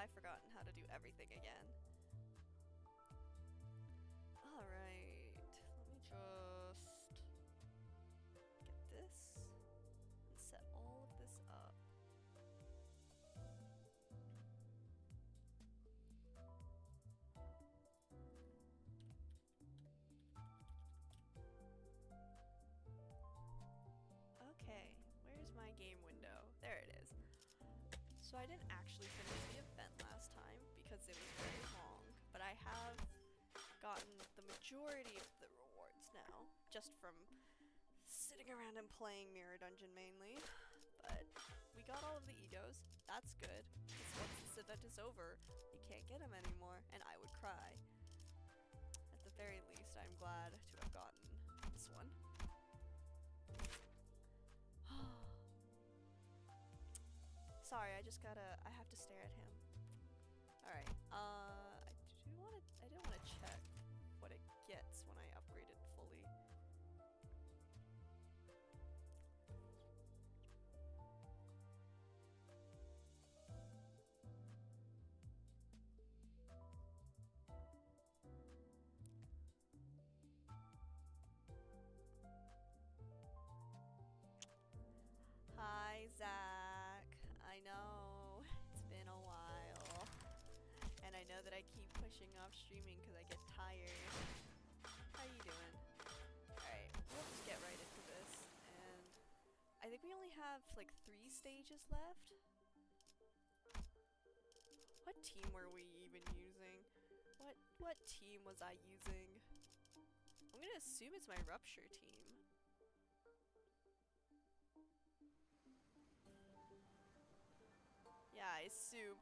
I've forgotten how to do everything again. Alright, let me just get this and set all of this up. Okay, where's my game window? There it is. So I didn't actually finish the event last time because it was very long, but I have gotten the majority of the rewards now, just from sitting around and playing Mirror Dungeon mainly. But we got all of the egos, that's good, because once this event is over, you can't get them anymore, and I would cry. At the very least, I'm glad to have gotten this one. Sorry, I have to stare at him. Alright, I didn't want to check what it gets when I upgrade it fully. Hi, Zach. I know, it's been a while. And I know that I keep pushing off streaming because I get tired. How you doing? Alright, we'll just get right into this. And I think we only have like 3 stages left. What team were we even using? What team was I using? I'm gonna assume it's my Rupture team. Yeah, I assume.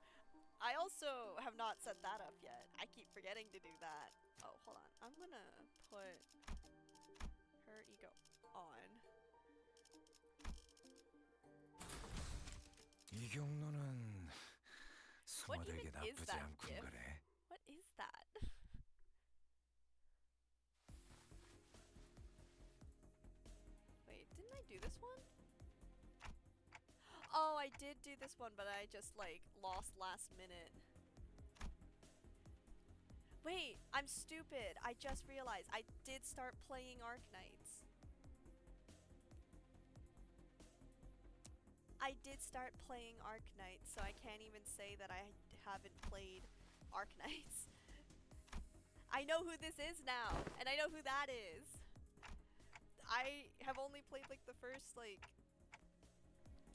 I also have not set that up yet. I keep forgetting to do that. Oh, hold on. I'm gonna put her ego on. 이 경로는 What even 소모되게 is 나쁘지 that 않군 gif? 그래. What is that? Wait, didn't I do this one? Oh, I did do this one, but I just like lost last minute. Wait, I'm stupid. I just realized I did start playing Arknights. I did start playing Arknights, so I can't even say that I haven't played Arknights. I know who this is now, and I know who that is. I have only played like the first like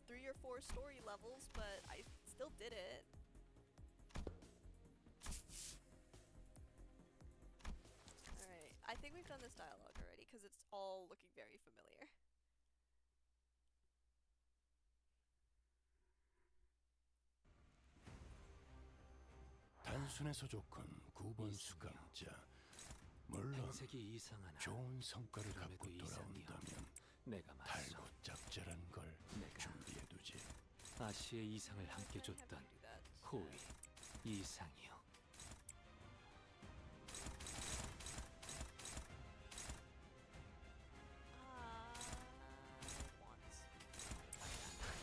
3 or 4 story levels, but I still did it. Alright, I think we've done this dialogue already because it's all looking very familiar. 단순해서 좋군 9번 수감자. 물론 좋은 성과를 갖고 돌아온다면 달고 짭짤한 걸 준비해두지. 아시의 이상을 함께 줬던 호의 이상이요.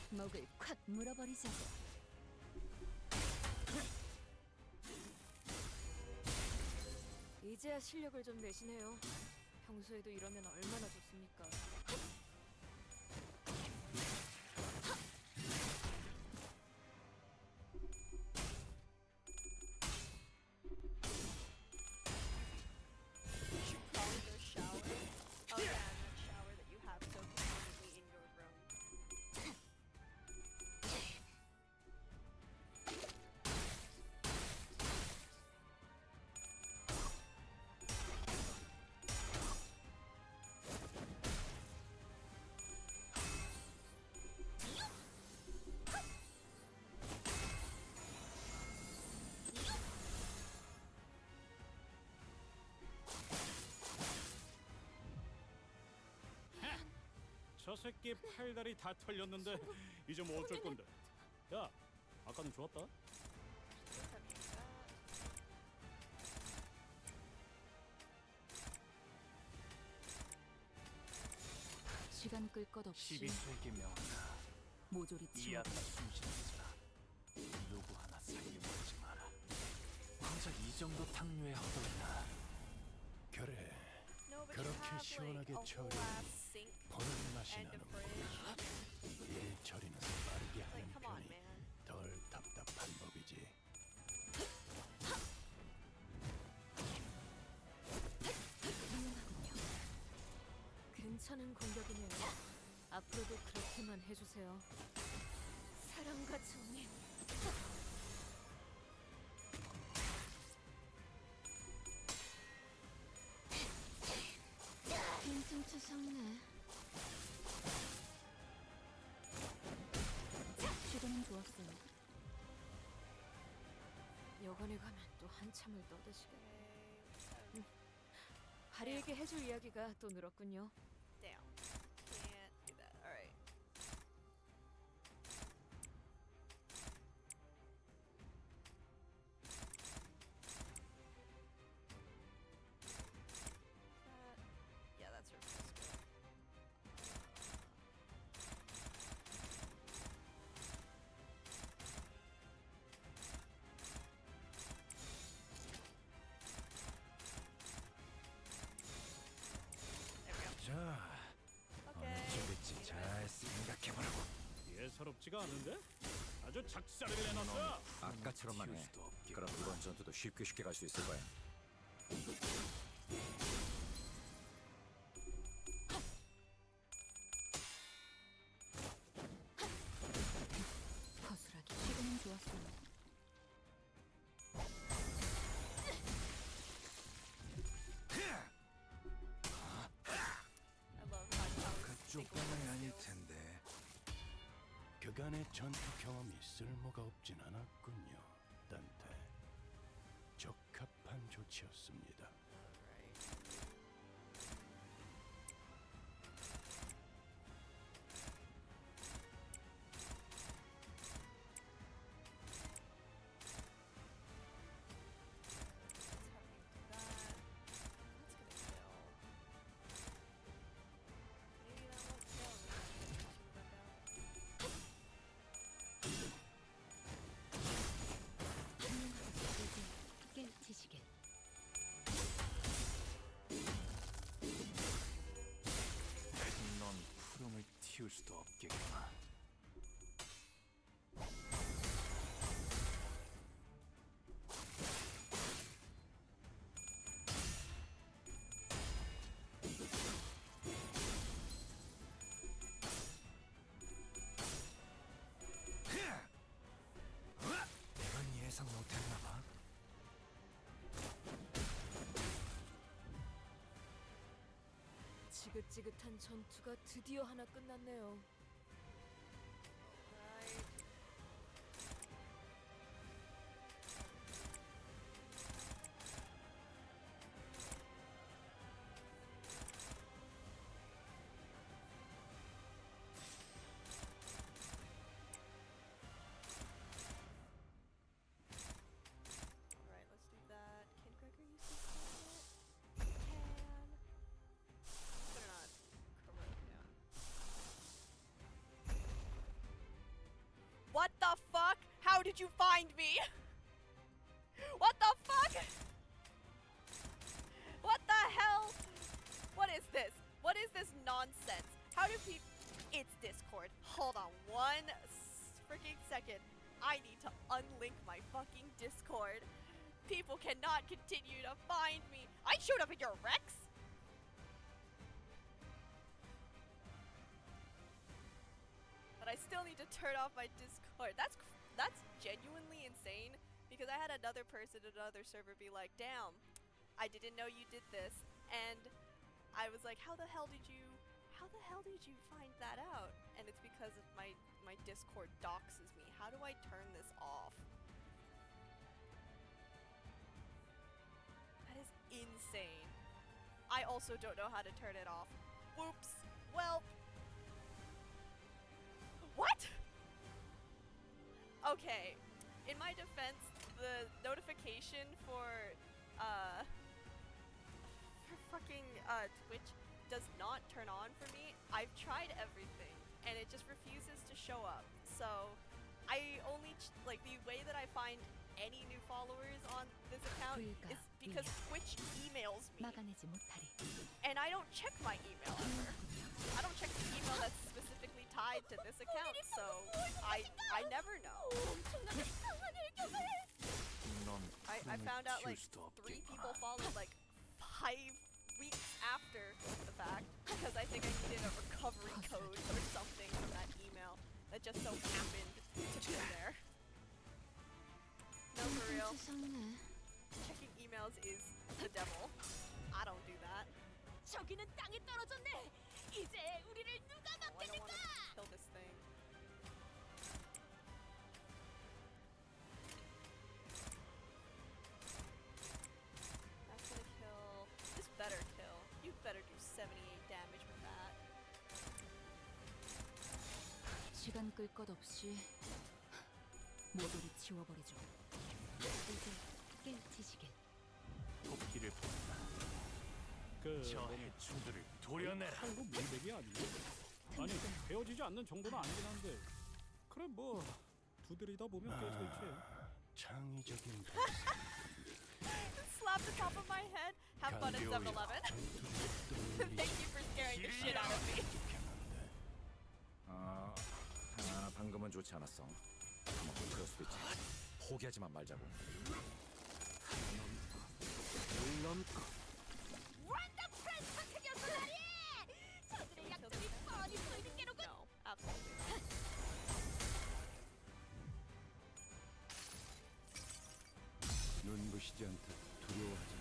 목을 콱 물어버리자고. 이제야 실력을 좀 내시네요. 평소에도 이러면 얼마나 좋습니까? 저 새끼 팔다리 다 털렸는데 이제 뭐 어쩔 건데? 야, 아까는 좋았다. 시간 끌 것 없이 시비수에게 명한다. 모조리 이 치워. 앞에 숨쉬는 자라 누구 하나 살림하지 진짜 이 정도 탕류에 허덕이나. 그래. No, but you 그렇게 have 시원하게 like a 처리해. whole ass sink 보는 맛이 and a 나는 fridge. 일 처리는 빠르게 Like, 하는 come on, 편이 man. 덜 답답한 법이지. 훌륭하군요. 괜찮은 공격이네요. 앞으로도 그렇게만 해주세요. 사랑과 정님. 인증투성네. 시도는 좋았어요. 여관에 가면 또 한참을 떠드시겠네. Okay. 하리에게 해줄 이야기가 또 늘었군요. Damn. Can't do that. Alright. Yeah, that's her first go. There we go. 자, Okay. 어느 쪽일지 잘 생각해보라고. 예사롭지가 않은데? 아주 작살을 내놨어. 아까처럼만 해. 수도 없게. 그럼 이번 전투도 쉽게 갈 수 있을 거야. 허술하게 시도는 좋았어요. I love how 그쪽 방이 아닐 텐데. 그간의 전투 경험이 쓸모가 없진 않았군요, 딴테. 적합한 조치였습니다. 깨치시게. 넌 푸름을 틔울 수도 없겠구나. 이건 예상 못했나 봐. 지긋지긋한 전투가 드디어 하나 끝났네요. Alright, let's do that. Can Gregor use this one yet? Can. Better not corrode him. What the fuck? How did you find me? What the fuck? What the hell? What is this? What is this nonsense? How do people... It's Discord. Hold on one freaking second. I need to unlink my fucking Discord. People cannot continue to find me. I showed up at your Rex. But I still need to turn off my Discord. That's genuinely insane because I had another person at another server be like, "Damn, I didn't know you did this." And I was like, how the hell did you find that out? And it's because of my Discord doxes me. How do I turn this off? That is insane. I also don't know how to turn it off. Whoops. Well. What? Okay. In my defense, the notification for fucking Twitch does not turn on for me. I've tried everything and it just refuses to show up. So I only like the way that I find any new followers on this account is because Twitch emails me, 막아내지 못하리. and I don't check my email ever. I don't check the email that's specifically tied to this account, so I never know. 넌 I 푸름을 found out 틔울 like 수도 3 없겠구나. people followed like 5 weeks after the fact because I think I needed a recovery code or something from that email that just so happened to be there. No, for real. Checking emails is the devil. I don't do that. 저기는 땅에 떨어졌네. 이제 우리를 누가 Oh, I don't want to kill this thing. That's gonna kill. This better kill. You better do 78 damage with that. 시간 끌 것 없이 모조리 지워버리죠. 이제 깨우치시길. 토끼를 본다. 그 저 뭐냐, 해충들을 도려내라. 팔로 밀배기 아니에요? 아니 베어지지 않는 정도는 아니긴 한데 그래 뭐 두드리다 보면 깨질지. 창의적인 Slap the top of my head. Have fun at 7-Eleven. Thank you for scaring the shit out of me. 방금은 좋지 않았어. 뭐 그럴 수도 있지. 포기하지만 말자고. 저들의 약점이 뻔히 보이는 게로군. No, absolutely not. 눈부시지 않다 두려워하지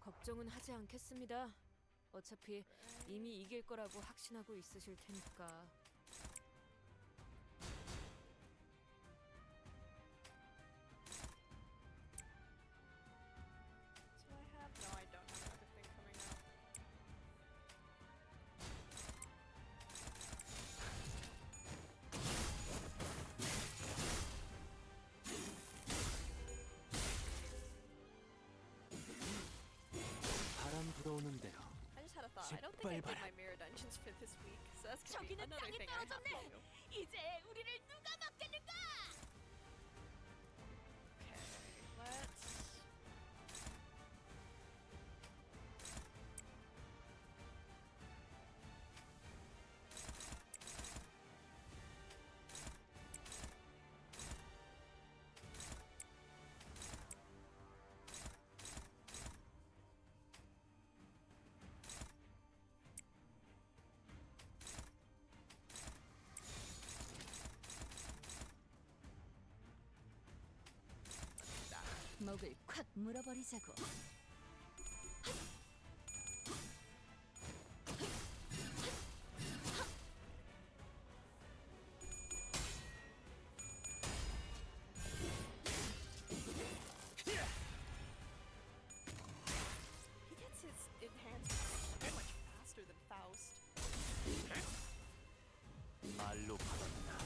걱정은 하지 않겠습니다. 어차피 이미 이길 거라고 확신하고 있으실 테니까. Do I have? No, I don't have another thing coming up. 바람 불어오는 대로. I just had a thought. I don't think I did 짓밟아라. my mirror dungeons for this week, so that's gonna be 저기는 another 땅에 thing I have to 떨어졌네. do. 이제 우리를 누가 막겠는가? Okay, let's. 목을 콱 물어버리자고. He gets his enhanced so much faster than Faust. 말로 받았나.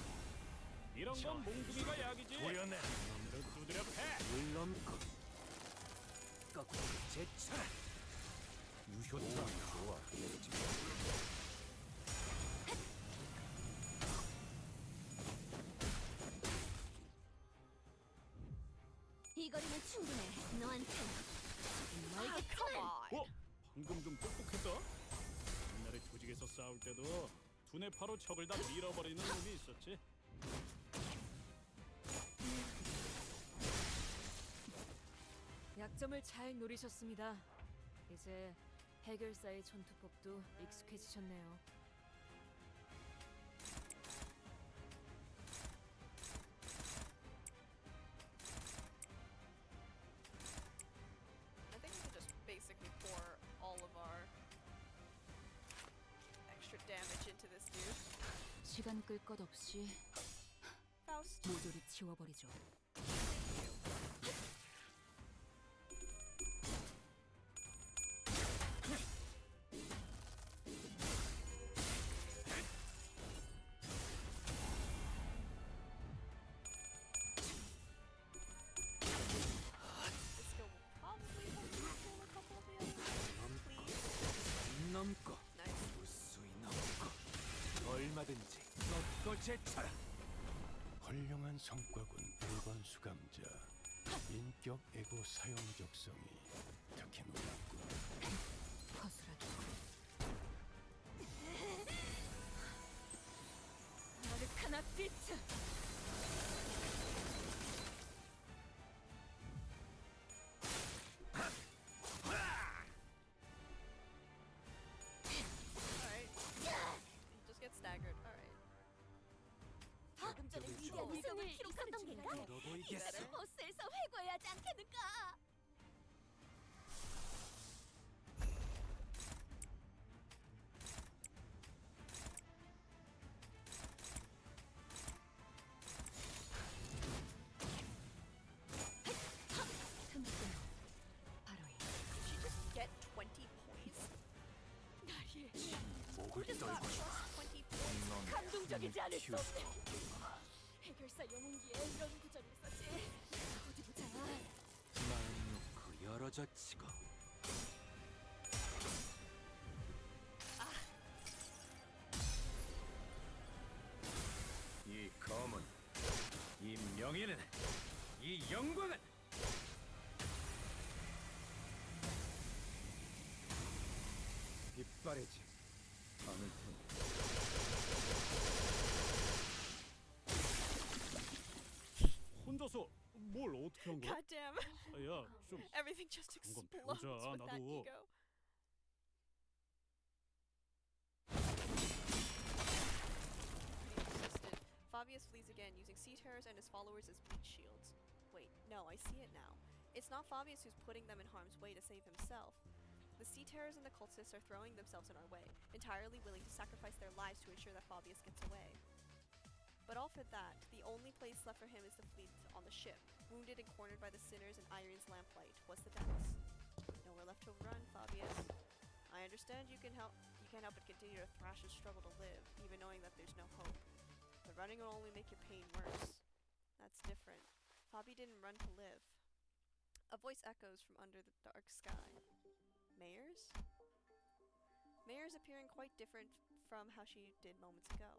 이런 건 몽둥이가 약이지. 도려내라. 놈들 두드려 패. 물론고. 거꾸로 제쳐라. 유효타 좋아. 얘도 지금. 이 거리면 충분해. 너한테. Ah, come on. 어? 방금 좀 똑똑했다. 옛날에 조직에서 싸울 때도 두뇌 파로 적을 다 밀어버리는 놈이 있었지. 약점을 잘 노리셨습니다. 이제 해결사의 전투법도 익숙해지셨네요. I think we can just basically pour all of our extra damage into this dude. 시간 끌 것 없이 Faust. 모조리 지워버리죠. This skill will probably help me kill a couple of the others. Please. 넘고 Nice. 무수히 넘고 얼마든지 꺾고 제쳐라. 훌륭한 성과군. 일반 수감자. 인격 에고 사용 적성이 특히 놀랍군. 허술하게. 아르카나 비트. Alright. You just get staggered. Alright. 방금 전에 위대한 우승을 기록했던 겐가? 너 보이겠어? 버스에서 회고해야 하지 않겠는가? 틈새로 바로 이 Did she just get 20 points? 목을 Who does 떨고 not trust 20 points? 감동적이지 않을 수 튀울 없네. 수가 없구나. 해결사 영웅기에 이런 구절이 있었지. 어디 보자. 마음 놓고 열어젖히고 이 검은, 이 명예는, 이 영광은 빛바래지 않을 테니. 혼자서 뭘 어떻게 한 거야? God damn. 야, 좀 Everything just 그런 건 explodes 배우자, with that 나도. ego. Insisted. Fabius flees again, using sea terrors and his followers as meat shields. Wait, no, I see it now. It's not Fabius who's putting them in harm's way to save himself. The sea terrors and the cultists are throwing themselves in our way, entirely willing to sacrifice their lives to ensure that Fabius gets away. But all for that, the only place left for him is to flee on the ship. Wounded and cornered by the sinners and Iron's lamplight was the depths. Nowhere left to run, Fabius. I understand you can't help but continue to thrash and struggle to live, even knowing that there's no hope. But running will only make your pain worse. That's different. Fabi didn't run to live. A voice echoes from under the dark sky. Mayors? Mayors appearing quite different from how she did moments ago.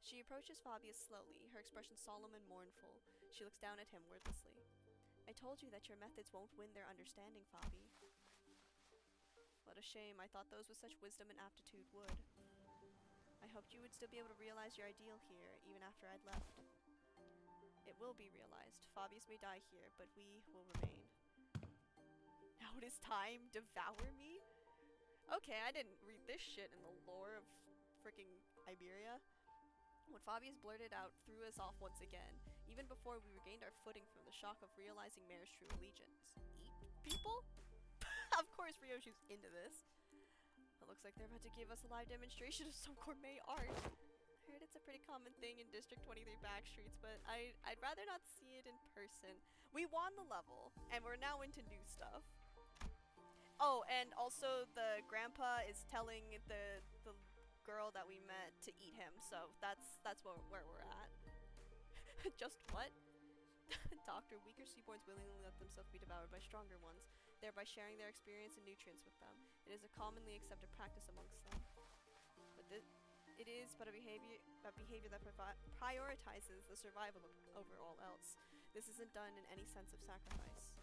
She approaches Fabius slowly, her expression solemn and mournful. She looks down at him wordlessly. I told you that your methods won't win their understanding, Fabi. What a shame, I thought those with such wisdom and aptitude would. I hoped you would still be able to realize your ideal here, even after I'd left. It will be realized. Fabius may die here, but we will remain. Now it is time, devour me? Okay, I didn't read this shit in the lore of freaking Iberia. When Fabius blurted out, threw us off once again, even before we regained our footing from the shock of realizing Mare's true allegiance. Eat people? Of course Ryoshu's into this. It looks like they're about to give us a live demonstration of some gourmet art. I heard it's a pretty common thing in District 23 backstreets, but I'd rather not see it in person. We won the level, and we're now into new stuff. Oh, and also the grandpa is telling the girl that we met to eat him, so that's where we're at. Just what? Doctor, weaker seaborns willingly let themselves be devoured by stronger ones, thereby sharing their experience and nutrients with them. It is a commonly accepted practice amongst them. But it is but a behavior that prioritizes the survival over all else. This isn't done in any sense of sacrifice.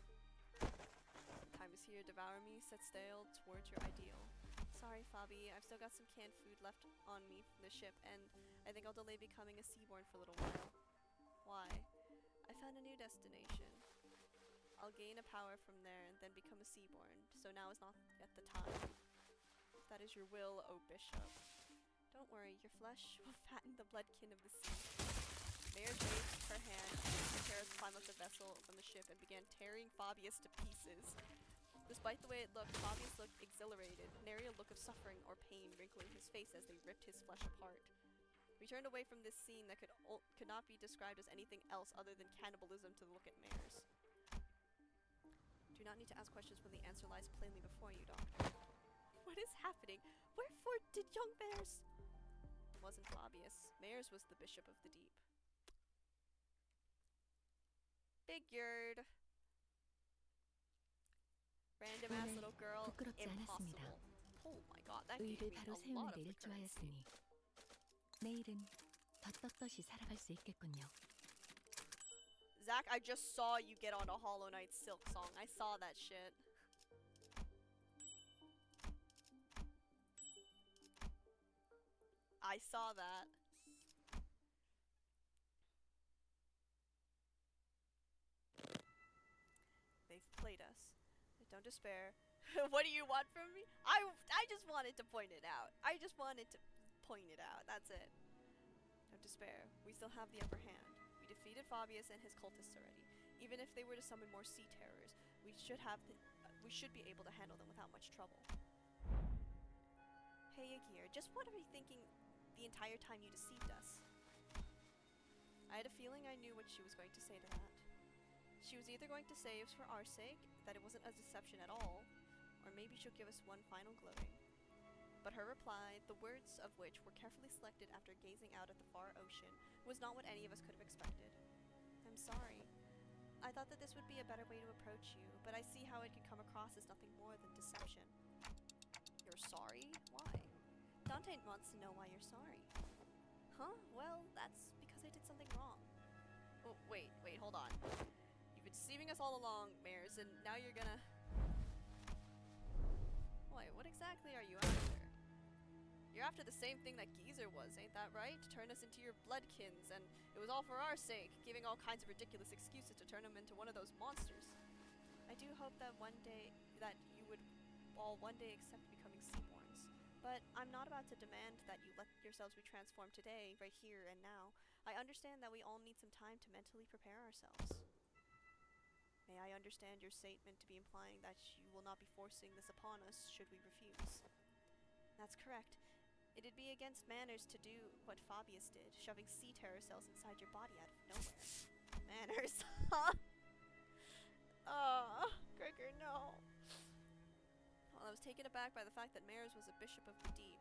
Time is here, devour me, set sail towards your ideal. Sorry, Fabi, I've still got some canned food left on me from the ship, and I think I'll delay becoming a seaborn for a little while. Why? I found a new destination. I'll gain a power from there and then become a seaborn, so now is not yet the time. If that is your will, O Bishop. Don't worry, your flesh will fatten the bloodkin of the sea. Mare raised her hand, and Terrace climbed up the vessel from the ship and began tearing Fabius to pieces. Despite the way it looked, Fabius looked exhilarated, nary a look of suffering or pain wrinkling his face as they ripped his flesh apart. We turned away from this scene that could not be described as anything else other than cannibalism to look at Mares. Do not need to ask questions when the answer lies plainly before you, Doctor. What is happening? Wherefore did young Mares... It wasn't Fabius. Mares was the Bishop of the Deep. Figured. Random ass little girl. 부끄럽지 않았습니다. Impossible. Oh my god, that gave 의를 me 바로 a 세우는 lot of 데를 the currency. 좋아했으니 내일은 더 떳떳이 살아갈 수 있겠군요. Zach, I just saw you get on a Hollow Knight Silk song. I saw that shit. I saw that. They've played us. Don't despair. What do you want from me? I just wanted to point it out. I just wanted to point it out. That's it. Don't despair. We still have the upper hand. We defeated Fabius and his cultists already. Even if they were to summon more sea terrors, we should be able to handle them without much trouble. Hey Yagir, just what were you thinking the entire time you deceived us? I had a feeling I knew what she was going to say to that. She was either going to say it was for our sake, that it wasn't a deception at all, or maybe she'll give us one final gloating. But her reply, the words of which were carefully selected after gazing out at the far ocean, was not what any of us could have expected. I'm sorry. I thought that this would be a better way to approach you, but I see how it could come across as nothing more than deception. You're sorry? Why? Dante wants to know why you're sorry. Huh? Well, that's because I did something wrong. Oh, wait, hold on. You've been deceiving us all along, Mares, and now you're gonna... Wait, what exactly are you after? You're after the same thing that Geezer was, ain't that right? To turn us into your bloodkins, and it was all for our sake, giving all kinds of ridiculous excuses to turn him into one of those monsters. I do hope that you would all one day accept becoming Seaborns. But I'm not about to demand that you let yourselves be transformed today, right here and now. I understand that we all need some time to mentally prepare ourselves. May I understand your statement to be implying that you will not be forcing this upon us should we refuse? That's correct. It'd be against manners to do what Fabius did, shoving sea terror cells inside your body out of nowhere. Manners? Huh? Oh, Gregor, no. Well, I was taken aback by the fact that Mares was a bishop of the deep.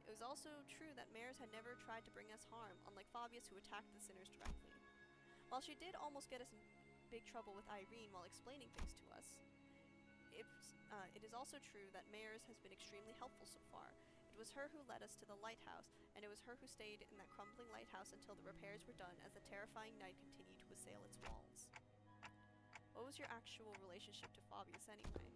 It was also true that Mares had never tried to bring us harm, unlike Fabius who attacked the sinners directly. While she did almost get us in big trouble with Irene while explaining things to us, it is also true that Mares has been extremely helpful so far. It was her who led us to the lighthouse, and it was her who stayed in that crumbling lighthouse until the repairs were done as the terrifying night continued to assail its walls. What was your actual relationship to Fabius anyway?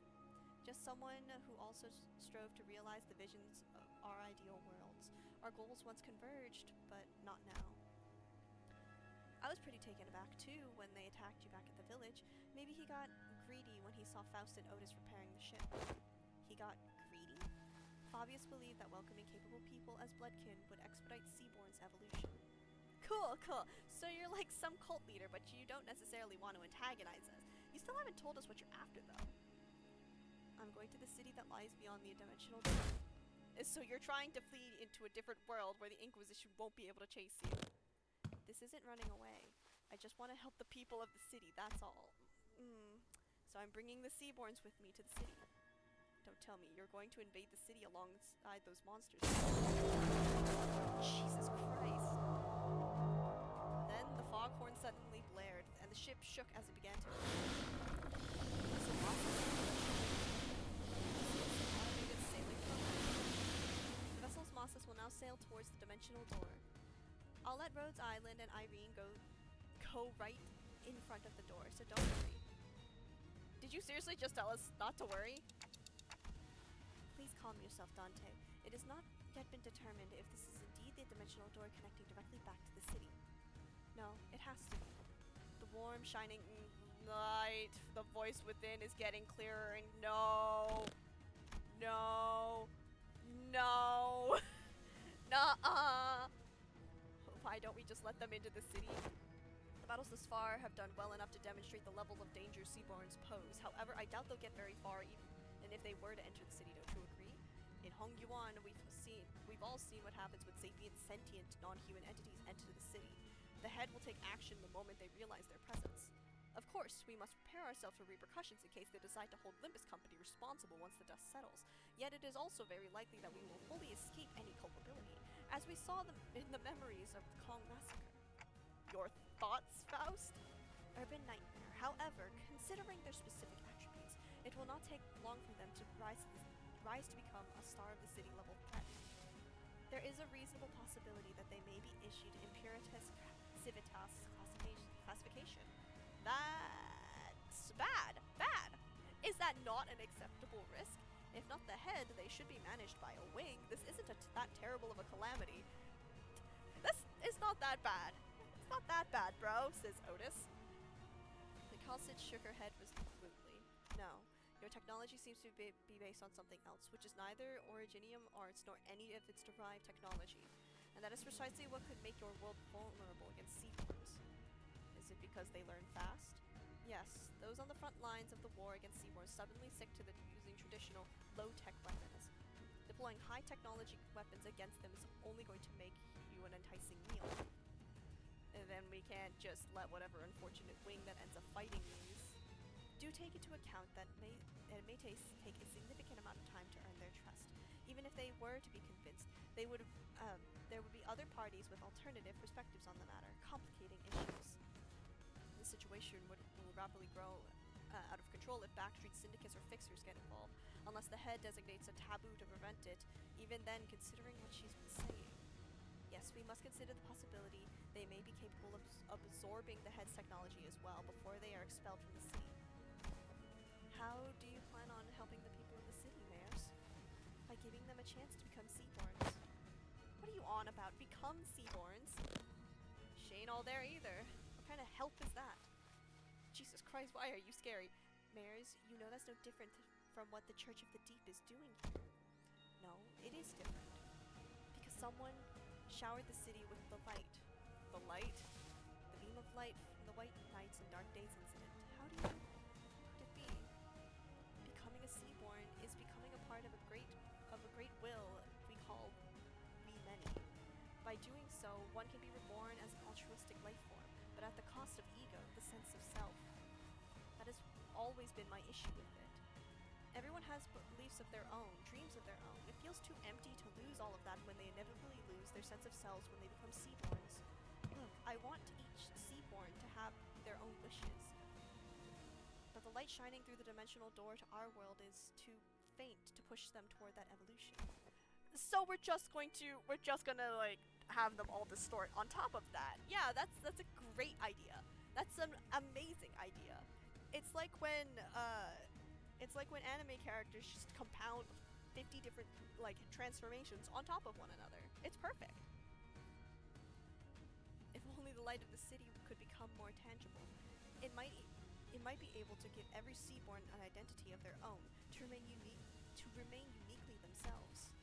Just someone who also strove to realize the visions of our ideal worlds. Our goals once converged, but not now. I was pretty taken aback too when they attacked you back at the village. Maybe he got greedy when he saw Faust and Otis repairing the ship. He got greedy? Fabius believed that welcoming capable people as bloodkin would expedite Seaborn's evolution. Cool. So you're like some cult leader, but you don't necessarily want to antagonize us. You still haven't told us what you're after, though. I'm going to the city that lies beyond the dimensional door. So you're trying to flee into a different world where the Inquisition won't be able to chase you. This isn't running away. I just want to help the people of the city, that's all. So I'm bringing the Seaborns with me to the city. Don't tell me you're going to invade the city alongside those monsters. Jesus Christ. Then the foghorn suddenly blared, and the ship shook as it began to automated sailing program. The vessel's Mossus will now sail towards the dimensional door. I'll let Rhodes Island and Irene go right in front of the door, so don't worry. Did you seriously just tell us not to worry? Please calm yourself, Dante. It has not yet been determined if this is indeed the dimensional door connecting directly back to the city. No, it has to be. The warm, shining light, the voice within is getting clearer, and no. Nuh-uh. Why don't we just let them into the city? The battles thus far have done well enough to demonstrate the level of danger Seaborns pose. However, I doubt they'll get very far, even if they were to enter the city. Don't you agree? In Hong Yuan, we've all seen what happens when sapient, sentient, non-human entities enter the city. The head will take action the moment they realize their presence. Of course, we must prepare ourselves for repercussions in case they decide to hold Limbus Company responsible once the dust settles. Yet it is also very likely that we will fully escape any culpability, as we saw them in the memories of the Kong massacre. Your thoughts, Faust? Urban nightmare. However, considering their specific attributes, it will not take long for them to rise to become a star of the city-level threat. There is a reasonable possibility that they may be issued Imperatus Civitas classification. That's bad. Bad. Is that not an acceptable risk? If not the head, they should be managed by a wing. This isn't that terrible of a calamity. This is not that bad. It's not that bad, bro, says Otis. The Khalsid shook her head resolutely. No. Your technology seems to be based on something else, which is neither Originium arts nor any of its derived technology. And that is precisely what could make your world vulnerable against Seaborns. Is it because they learn fast? Yes, those on the front lines of the war against Seaborns suddenly sick to using traditional low-tech weapons. Deploying high-technology weapons against them is only going to make you an enticing meal. And then we can't just let whatever unfortunate wing that ends up fighting these. Do take into account that it may take a significant amount of time to earn their trust. Even if they were to be convinced, there would be other parties with alternative perspectives on the matter, complicating issues. The situation will rapidly grow out of control if backstreet syndicates or fixers get involved, unless the head designates a taboo to prevent it, even then considering what she's been saying. Yes, we must consider the possibility they may be capable of absorbing the head's technology as well before they are expelled from the city. How do you plan on helping the people of the city, Mayors? By giving them a chance to become Seaborns. What are you on about? Become Seaborns? She ain't all there either. What kind of help is that? Jesus Christ, why are you scary? Mayors, you know that's no different from what the Church of the Deep is doing here. No, it is different. Because someone showered the city with the light. The light? The beam of light from the White Knights and Dark Days incident. How do you... could it be? Becoming a Seaborn is becoming a part of a great will we call We Many. By doing so, one can be reborn as an altruistic life form, but at the cost of ego, the sense of self. That has always been my issue with it. Everyone has beliefs of their own, dreams of their own. It feels too empty to lose all of that when they inevitably lose their sense of selves when they become Seaborns. Look, I want each Seaborn to have their own wishes. But the light shining through the dimensional door to our world is too faint to push them toward that evolution. So we're just gonna like have them all distort on top of that. Yeah, that's a great idea. That's an amazing idea. It's like when anime characters just compound 50 different like transformations on top of one another. It's perfect. If only the light of the city could become more tangible. It might be able to give every Seaborn an identity of their own, to remain uniquely themselves.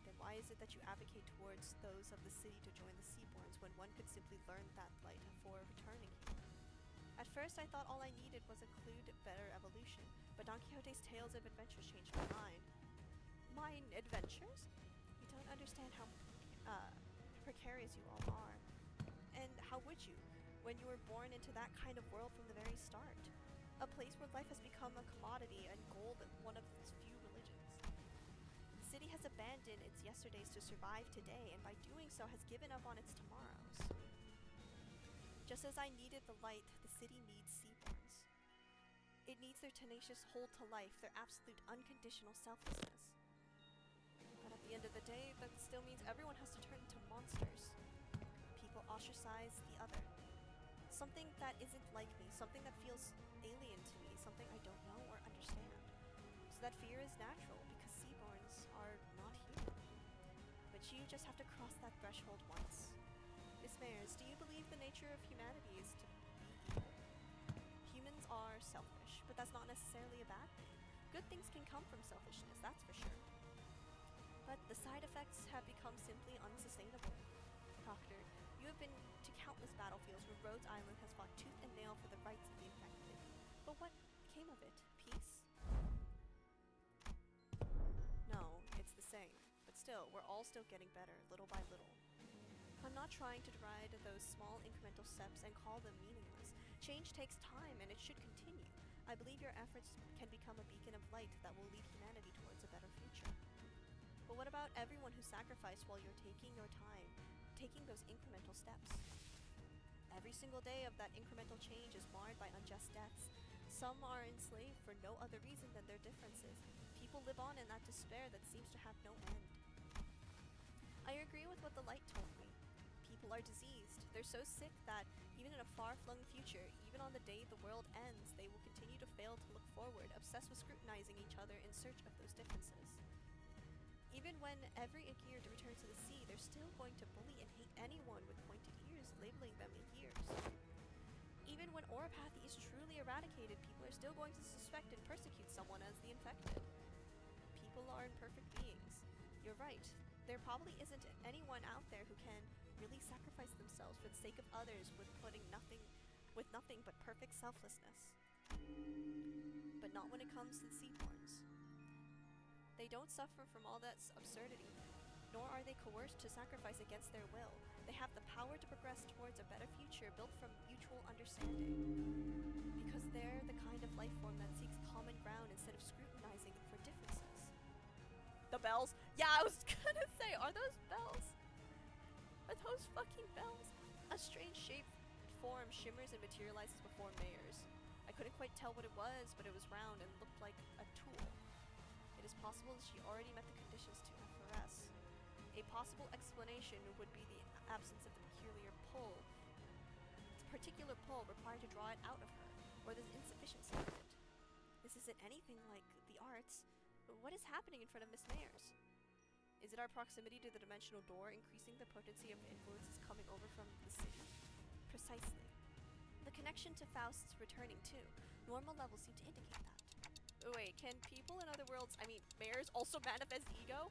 Then why is it that you advocate towards those of the city to join the Seaborns when one could simply learn that light before returning here? At first I thought all I needed was include better evolution, but Don Quixote's tales of adventures changed my mind. Mine adventures? You don't understand how precarious you all are. And how would you, when you were born into that kind of world from the very start? A place where life has become a commodity and gold one of its few religions. The city has abandoned its yesterdays to survive today, and by doing so has given up on its tomorrows. Just as I needed the light, the city needs Seaborns. It needs their tenacious hold to life, their absolute unconditional selflessness. But at the end of the day, that still means everyone has to turn into monsters. People ostracize the other. Something that isn't like me, something that feels alien to me, something I don't know or understand. So that fear is natural, because Seaborns are not human. But you just have to cross that threshold once. Miss Mayors, do you believe the nature of humanity is to be evil? Humans are selfish, but that's not necessarily a bad thing. Good things can come from selfishness, that's for sure. But the side effects have become simply unsustainable. Proctor, you have been to countless battlefields where Rhodes Island has fought tooth and nail for the rights of the infected. But what came of it? Peace? No, it's the same. But still, we're all still getting better, little by little. I'm not trying to deride those small incremental steps and call them meaningless. Change takes time, and it should continue. I believe your efforts can become a beacon of light that will lead humanity towards a better future. But what about everyone who sacrificed while you're taking your time, taking those incremental steps? Every single day of that incremental change is marred by unjust deaths. Some are enslaved for no other reason than their differences. People live on in that despair that seems to have no end. I agree with what the light told me. people are diseased. They're so sick that even in a far-flung future, even on the day the world ends, they will continue to fail to look forward, obsessed with scrutinizing each other in search of those differences. Even when every Igir returns to the sea, they're still going to bully and hate anyone with pointed ears, labeling them Igirs. Even when oropathy is truly eradicated, people are still going to suspect and persecute someone as the infected. People are imperfect beings. You're right. There probably isn't anyone out there who can really sacrifice themselves for the sake of others with nothing but perfect selflessness. But not when it comes to the Seaborns. They don't suffer from all that absurdity, nor are they coerced to sacrifice against their will. They have the power to progress towards a better future built from mutual understanding. Because they're the kind of life form that seeks common ground instead of scrutinizing for differences. The bells? Yeah, I was gonna say, are those bells? Are those fucking bells? A strange shape form shimmers and materializes before Mayers. I couldn't quite tell what it was, but it was round and looked like a tool. It is possible that she already met the conditions to FRS. A possible explanation would be the absence of the particular pull required to draw it out of her, or the insufficiency of it. This isn't anything like the arts. But what is happening in front of Miss Mayers? Is it our proximity to the dimensional door increasing the potency of influences coming over from the city? Precisely. The connection to Faust's returning too. Normal levels seem to indicate that. Wait, can people in other worlds, Mayers, also manifest ego?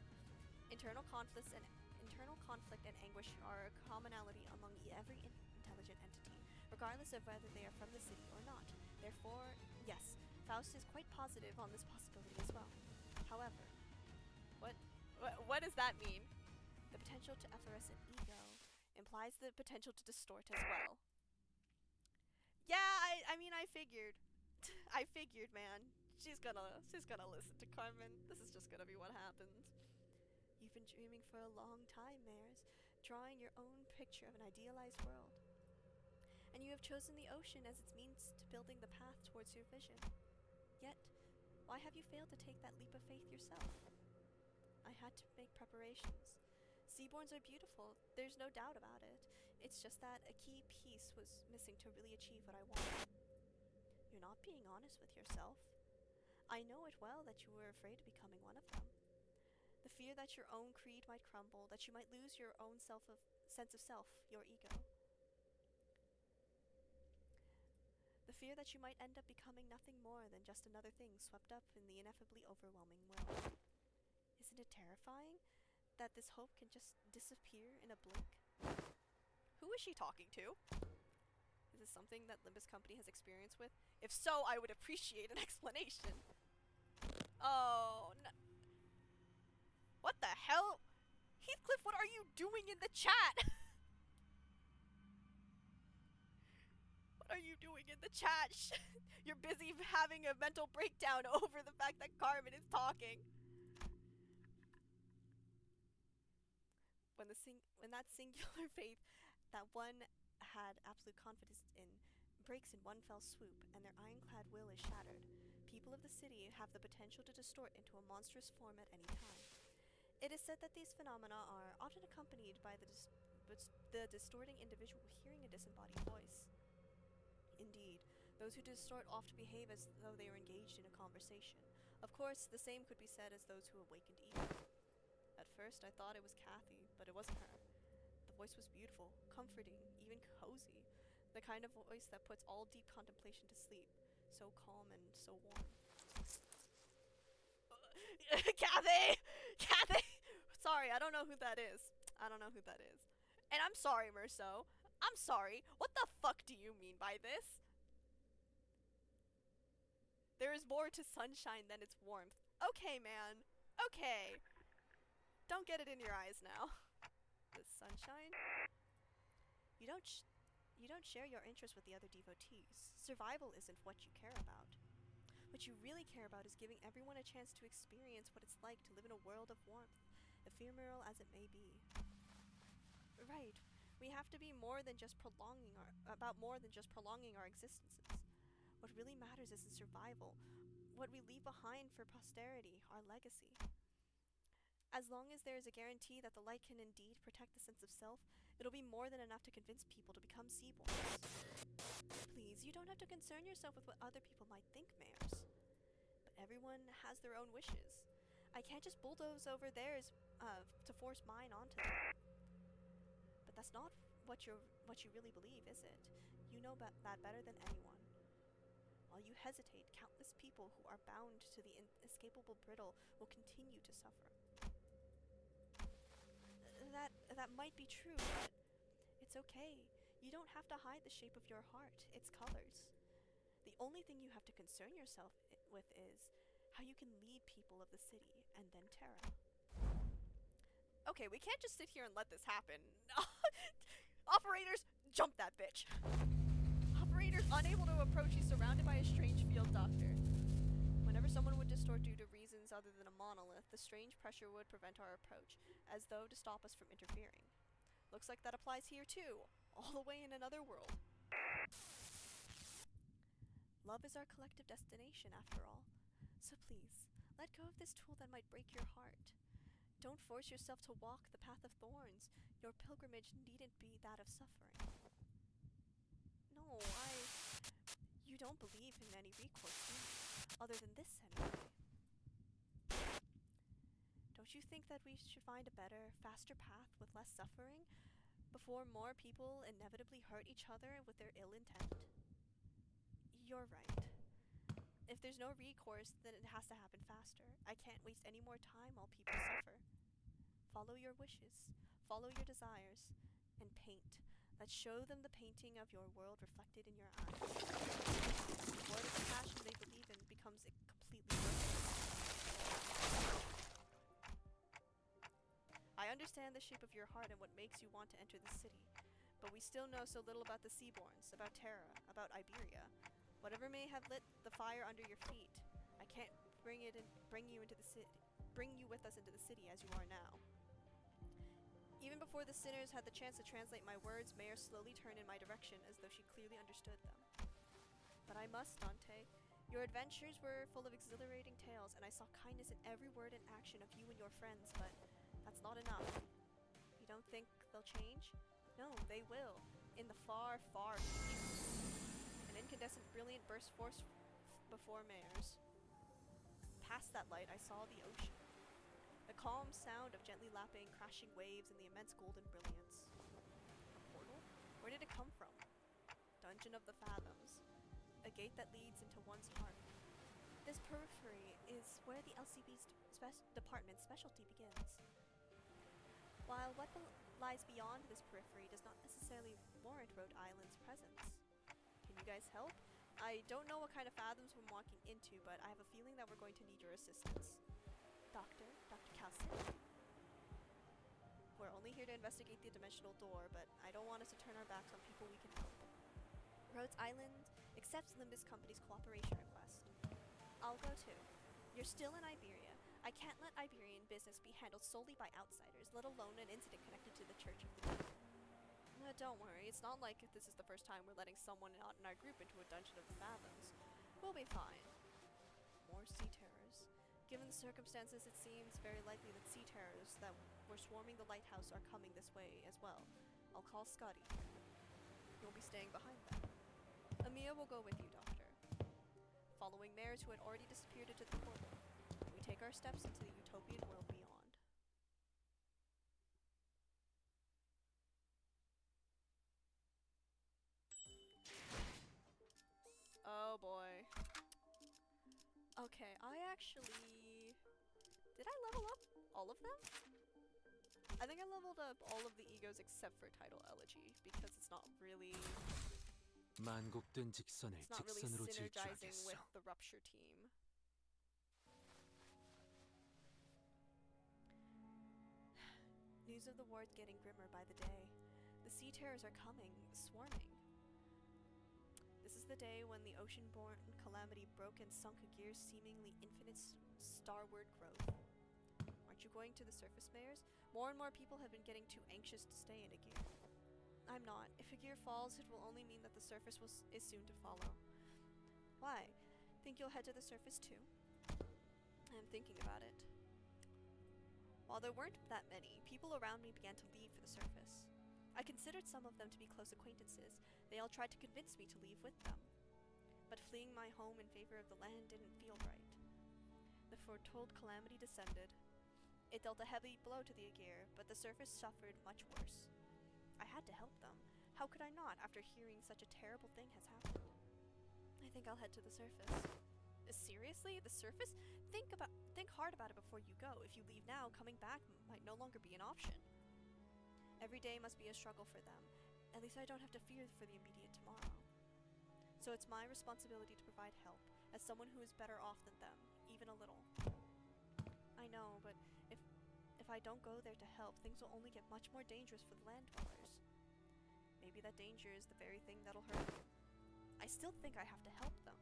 Internal conflict and anguish are a commonality among every intelligent entity, regardless of whether they are from the city or not. Therefore, yes, Faust is quite positive on this possibility as well. However, what does that mean? The potential to effervesce an ego implies the potential to distort as well. Yeah, I figured. I figured, man. She's gonna listen to Carmen. This is just gonna be what happens. You've been dreaming for a long time, Mayers, drawing your own picture of an idealized world. And you have chosen the ocean as its means to building the path towards your vision. Yet, why have you failed to take that leap of faith yourself? I had to make preparations. Seaborns are beautiful, there's no doubt about it. It's just that a key piece was missing to really achieve what I wanted. You're not being honest with yourself. I know it well that you were afraid of becoming one of them. The fear that your own creed might crumble, that you might lose your own sense of self, your ego. The fear that you might end up becoming nothing more than just another thing swept up in the ineffably overwhelming will. Isn't it terrifying that this hope can just disappear in a blink? Who is she talking to? Is this something that Limbus Company has experience with? If so, I would appreciate an explanation. Oh, no. What the hell? Heathcliff, what are you doing in the chat? What are you doing in the chat? You're busy having a mental breakdown over the fact that Carmen is talking. When that singular faith that one had absolute confidence in breaks in one fell swoop and their ironclad will is shattered, people of the city have the potential to distort into a monstrous form at any time. It is said that these phenomena are often accompanied by the distorting individual hearing a disembodied voice. Indeed, those who distort often behave as though they are engaged in a conversation. Of course, the same could be said as those who awakened ego. At first, I thought it was Kathy, but it wasn't her. The voice was beautiful, comforting, even cozy. The kind of voice that puts all deep contemplation to sleep. So calm and so warm. Kathy! Kathy! Sorry, I don't know who that is. And I'm sorry, Merceau. I'm sorry. What the fuck do you mean by this? There is more to sunshine than its warmth. Okay, man. Okay. Don't get it in your eyes now. The sunshine? You don't share your interest with the other devotees. Survival isn't what you care about. What you really care about is giving everyone a chance to experience what it's like to live in a world of warmth, ephemeral as it may be. Right. We have to be more than just prolonging our existences. What really matters is the survival, what we leave behind for posterity, our legacy. As long as there is a guarantee that the light can indeed protect the sense of self, it'll be more than enough to convince people to become seaborns. Please, you don't have to concern yourself with what other people might think, Mayors. But everyone has their own wishes. I can't just bulldoze over theirs to force mine onto them. But that's not what you really believe, is it? You know that better than anyone. While you hesitate, countless people who are bound to the inescapable brittle will continue to suffer. That might be true, but it's okay. You don't have to hide the shape of your heart, its colors. The only thing you have to concern yourself with is how you can lead people of the city and then Terra. Okay, we can't just sit here and let this happen. Operators, jump that bitch. Operator unable to approach, he's surrounded by a strange field doctor. Whenever someone would distort due to reasons other than a monolith, the strange pressure would prevent our approach, as though to stop us from interfering. Looks like that applies here too, all the way in another world. Love is our collective destination, after all. So please, let go of this tool that might break your heart. Don't force yourself to walk the path of thorns. Your pilgrimage needn't be that of suffering. No, You don't believe in any recourse, do you? Other than this, anyway. Don't you think that we should find a better, faster path with less suffering, before more people inevitably hurt each other with their ill intent? You're right. If there's no recourse, then it has to happen faster. I can't waste any more time while people suffer. Follow your wishes, follow your desires, and paint. Let's show them the painting of your world reflected in your eyes. The word of the passion they believe in becomes completely worthless. I understand the shape of your heart and what makes you want to enter the city, but we still know so little about the Seaborns, about Terra, about Iberia. Whatever may have lit the fire under your feet, I can't bring you with us into the city as you are now. Even before the sinners had the chance to translate my words, Mayor slowly turned in my direction as though she clearly understood them. But I must, Dante. Your adventures were full of exhilarating tales, and I saw kindness in every word and action of you and your friends, but that's not enough. You don't think they'll change? No, they will. In the far, far future. An incandescent brilliant burst forth before Mayors. Past that light, I saw the ocean. The calm sound of gently lapping, crashing waves in the immense golden brilliance. A portal? Where did it come from? Dungeon of the Fathoms. A gate that leads into one's heart. This periphery is where the LCB's department's specialty begins. While what lies beyond this periphery does not necessarily warrant Rhode Island's presence. Can you guys help? I don't know what kind of fathoms we're walking into, but I have a feeling that we're going to need your assistance. Dr. Calcin? We're only here to investigate the dimensional door, but I don't want us to turn our backs on people we can help. Rhode Island accepts Limbus Company's cooperation request. I'll go too. You're still in Iberia. I can't let Iberian business be handled solely by outsiders, let alone an incident connected to the Church of the Dead. Don't worry, it's not like this is the first time we're letting someone not in our group into a dungeon of the fathoms. We'll be fine. More sea terrors. Given the circumstances, it seems very likely that sea terrors that were swarming the lighthouse are coming this way as well. I'll call Scotty. You'll be staying behind them. Amia will go with you, Doctor. Following Mayors who had already disappeared into the portal, we take our steps into the utopian world beyond. Oh boy. Okay, did I level up all of them? I think I leveled up all of the egos except for Title Elegy, because it's not really 만곡된 직선을 직선으로 synergizing 질주하겠어. with the Rupture team. News of the ward's getting grimmer by the day. The sea terrors are coming, swarming. This is the day when the ocean-born calamity broke and sunk a gear's seemingly infinite starward growth. Aren't you going to the surface, Mayors? More and more people have been getting too anxious to stay in a gear. I'm not. If a gear falls, it will only mean that the surface is soon to follow. Why? Think you'll head to the surface too? I'm thinking about it. While there weren't that many, people around me began to leave for the surface. I considered some of them to be close acquaintances. They all tried to convince me to leave with them. But fleeing my home in favor of the land didn't feel right. The foretold calamity descended. It dealt a heavy blow to the Aegir, but the surface suffered much worse. I had to help them. How could I not, after hearing such a terrible thing has happened? I think I'll head to the surface. Seriously? The surface? Think hard about it before you go. If you leave now, coming back might no longer be an option. Every day must be a struggle for them. At least I don't have to fear for the immediate tomorrow. So it's my responsibility to provide help, as someone who is better off than them, even a little. I know, but if I don't go there to help, things will only get much more dangerous for the land dwellers. Maybe that danger is the very thing that'll hurt me. I still think I have to help them.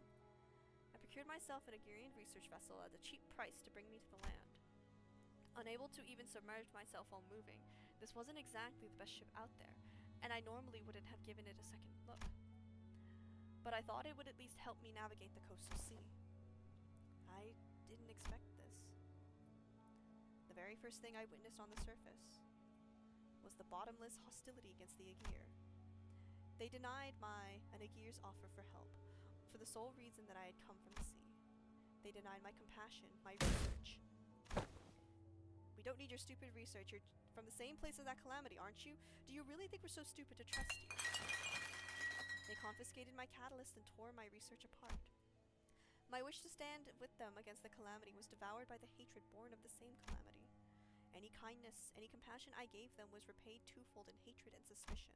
I procured myself an Aegirian research vessel at a cheap price to bring me to the land. Unable to even submerge myself while moving, this wasn't exactly the best ship out there, and I normally wouldn't have given it a second look. But I thought it would at least help me navigate the coastal sea. I didn't expect this. The very first thing I witnessed on the surface was the bottomless hostility against the Aegir. They denied an Aegir's offer for help, for the sole reason that I had come from the sea. They denied my compassion, my research. We don't need your stupid research. You're from the same place as that calamity, aren't you? Do you really think we're so stupid to trust you? They confiscated my catalyst and tore my research apart. My wish to stand with them against the calamity was devoured by the hatred born of the same calamity. Any kindness, any compassion I gave them was repaid twofold in hatred and suspicion.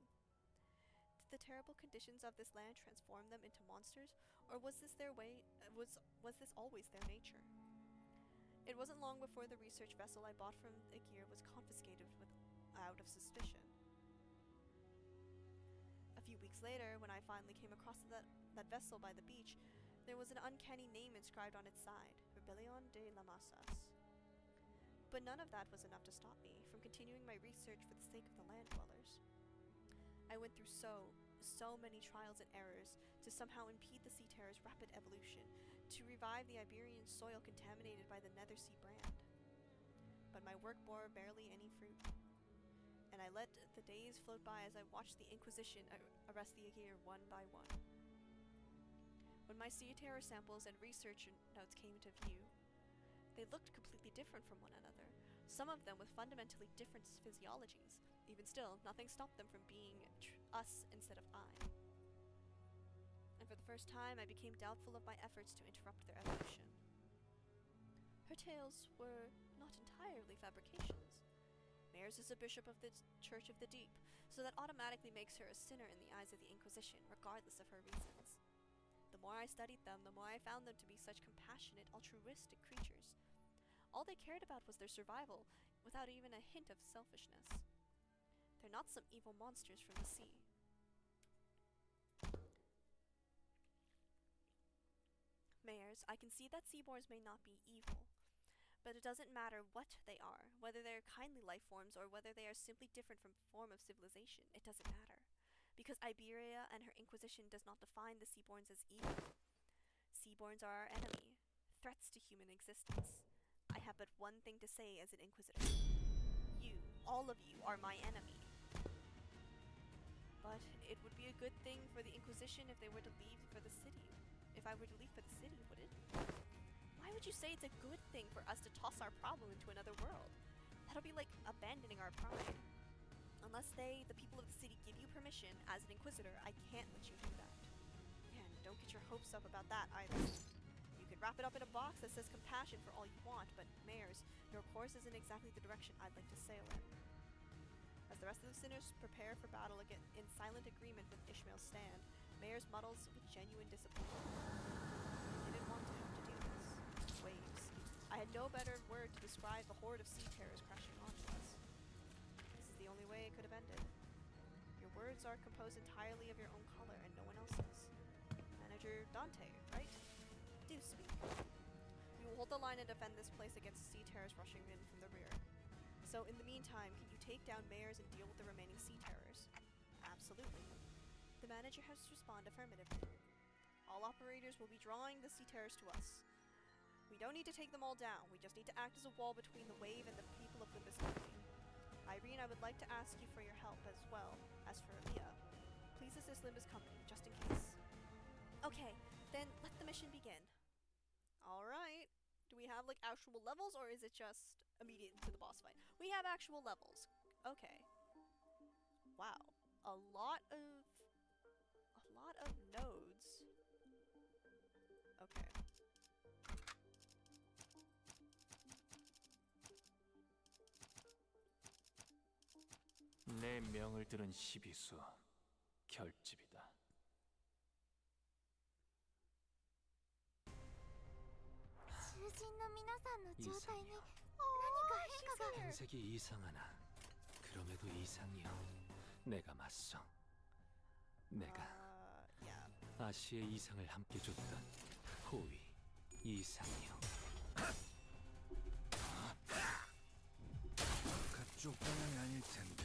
Did the terrible conditions of this land transform them into monsters, or was this their way? Was this always their nature? It wasn't long before the research vessel I bought from Aegir was confiscated out of suspicion. A few weeks later, when I finally came across that vessel by the beach, there was an uncanny name inscribed on its side, Rebellion de la Masas. But none of that was enough to stop me from continuing my research for the sake of the land dwellers. I went through so many trials and errors to somehow impede the Sea Terror's rapid evolution, to revive the Iberian soil contaminated by the Nethersea brand. But my work bore barely any fruit, and I let the days float by as I watched the Inquisition arrest the Aegir one by one. When my Sea Terror samples and research notes came into view, they looked completely different from one another, some of them with fundamentally different physiologies. Even still, nothing stopped them from being us instead of I. And for the first time, I became doubtful of my efforts to interrupt their evolution. Her tales were not entirely fabrications. Mayers is a bishop of the Church of the Deep, so that automatically makes her a sinner in the eyes of the Inquisition, regardless of her reasons. The more I studied them, the more I found them to be such compassionate, altruistic creatures. All they cared about was their survival, without even a hint of selfishness. They're not some evil monsters from the sea. Mayors, I can see that seaborns may not be evil, but it doesn't matter what they are, whether they're kindly life forms or whether they are simply different from form of civilization. It doesn't matter, because Iberia and her Inquisition does not define the seaborns as evil. Seaborns are our enemy, threats to human existence. I have but one thing to say as an Inquisitor. You, all of you, are my enemy. But it would be a good thing for the Inquisition if they were to leave for the city. If I were to leave for the city, would it? Why would you say it's a good thing for us to toss our problem into another world? That'll be like abandoning our pride. Unless they, the people of the city, give you permission, as an Inquisitor, I can't let you do that. And don't get your hopes up about that either. You could wrap it up in a box that says compassion for all you want, but Mayors, your course isn't exactly the direction I'd like to sail in. As the rest of the sinners prepare for battle again in silent agreement with Ishmael's stand, Mayors muddles with genuine disappointment. I didn't want to have to do this. Waves. I had no better word to describe the horde of sea terrors crashing onto us. This is the only way it could have ended. Your words are composed entirely of your own color and no one else's. Manager Dante, right? Do speak. You will hold the line and defend this place against sea terrors rushing in from the rear. So in the meantime, can you take down Mayors and deal with the remaining sea terrors? Absolutely. The manager has responded affirmatively. All operators will be drawing the sea terrors to us. We don't need to take them all down. We just need to act as a wall between the wave and the people of Limbus I would like to ask you for your help as well as for Mia. Please assist Limbus Company, just in case. Okay, then let the mission begin. Alright. Do we have like actual levels or is it just immediate to the boss fight? We have actual levels. Okay. Wow. A lot of nodes. Okay. 내 명을 들은 시비수 결집이다. 행색이 이상하나 그럼에도 이상이여. 내가 맞서. 내가 Yeah. 아시의 이상을 함께 줬던 호위 이상이여. 그쪽 방향이 아닐 텐데.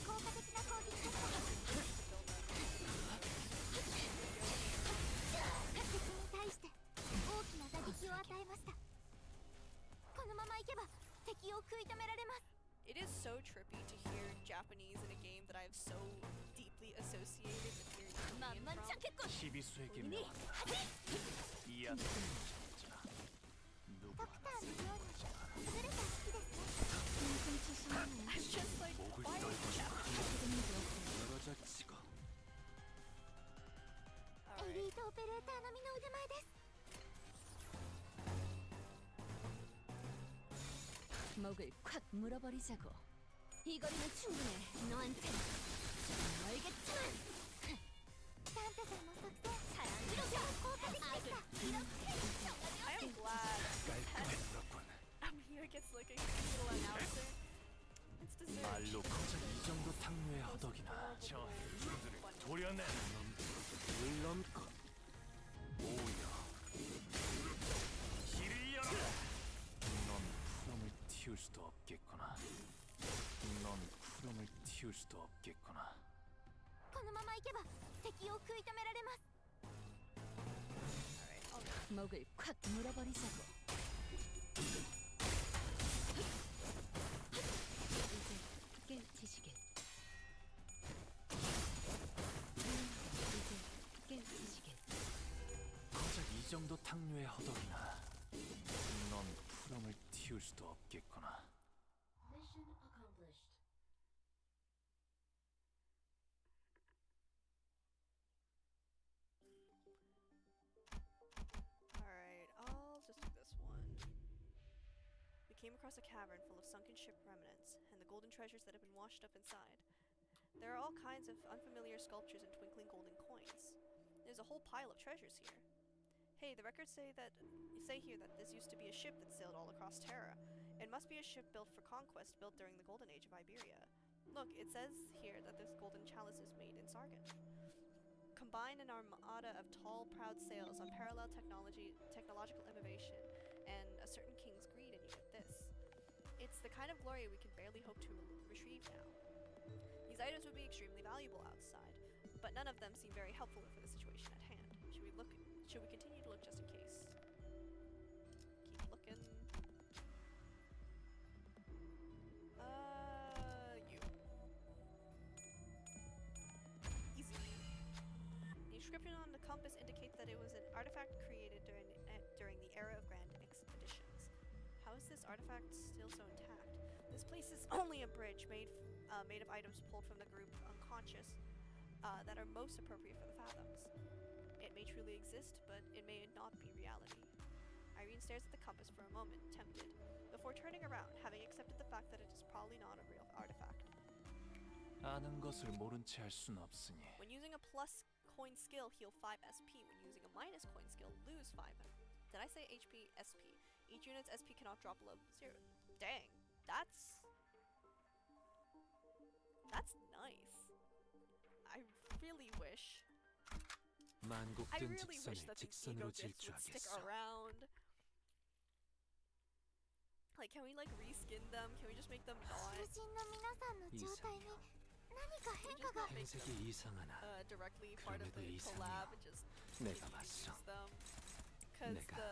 効果的な攻撃です。敵に対して大きな打撃を与えました。このままいけば敵を食い止められます。 It is so trippy to hear Japanese in a game that I have so deeply associated with hearing Korean from. 시비수에게 명한다. 이 앞에 진짜 ド 누구 クタ 하나 ーのように優れた式ですね。 I'm just like, 목을 why is 떨고 Japanese? 떨어져 찍어. エ Alright. リートオペレーター並みの腕前です。 목을 콱 물어버리자고. 이거리는 충분해. 너한텐 좀 알겠지만. サンタさんの作戦とても効果的でした。 I am glad 깔끔해졌군. Amia gets like a cute little announcer. It's deserved. 말로 고작 이 정도 탕류의 허덕이나 저 행주들을 도려내 놈들을 넘고 모여 길을 열어라. 넌 푸름을 틔울 수도 없겠구나. 넌 푸름을 틔울 수도 없겠구나. このままいけば敵を食い止められます。 목을 콱 물어버리자고. 이제 깨우치시길. 이제 깨우치시길. 고작 이 정도 탕류의 허덕이나 넌 푸름을 틔울 수도 없겠구나. Alright, I'll just do this one. We came across a cavern full of sunken ship remnants and the golden treasures that have been washed up inside. There are all kinds of unfamiliar sculptures and twinkling golden coins. There's a whole pile of treasures here. Hey, the records say here that this used to be a ship that sailed all across Terra. It must be a ship built for conquest, built during the golden age of Iberia. Look, it says here that this golden chalice is made in Sargon. Combine an armada of tall, proud sails, unparalleled technological innovation, and a certain king's greed, and you get this. It's the kind of glory we can barely hope to retrieve now. These items would be extremely valuable outside, but none of them seem very helpful for the situation at hand. Should we continue to look just in case? Keep looking. You. Easy. The inscription on the compass indicates that it was an artifact created during the era of grand expeditions. How is this artifact still so intact? This place is only a bridge made of items pulled from the group unconscious that are most appropriate for the Fathoms. It may truly exist, but it may not be reality. Irene stares at the compass for a moment, tempted, before turning around, having accepted the fact that it is probably not a real artifact. 아는 것을 모른 채 할 순 없으니 When using a plus coin skill, heal 5 SP. When using a minus coin skill, lose 5. Did I say HP? SP. Each unit's SP cannot drop below 0. Dang, that's nice. I really wish 만곡된 that these 직선을 ego 직선으로 gifts would stick 질주하겠어. around. Like, can we like reskin them? Can we just make them not? 囚人の皆さんの状態に何か Can we 変 just 化が not make them 행색이 이상하나 directly part of 그럼에도 the 이상이야. collab and just 내가 use 맞서. them? Because 내가 the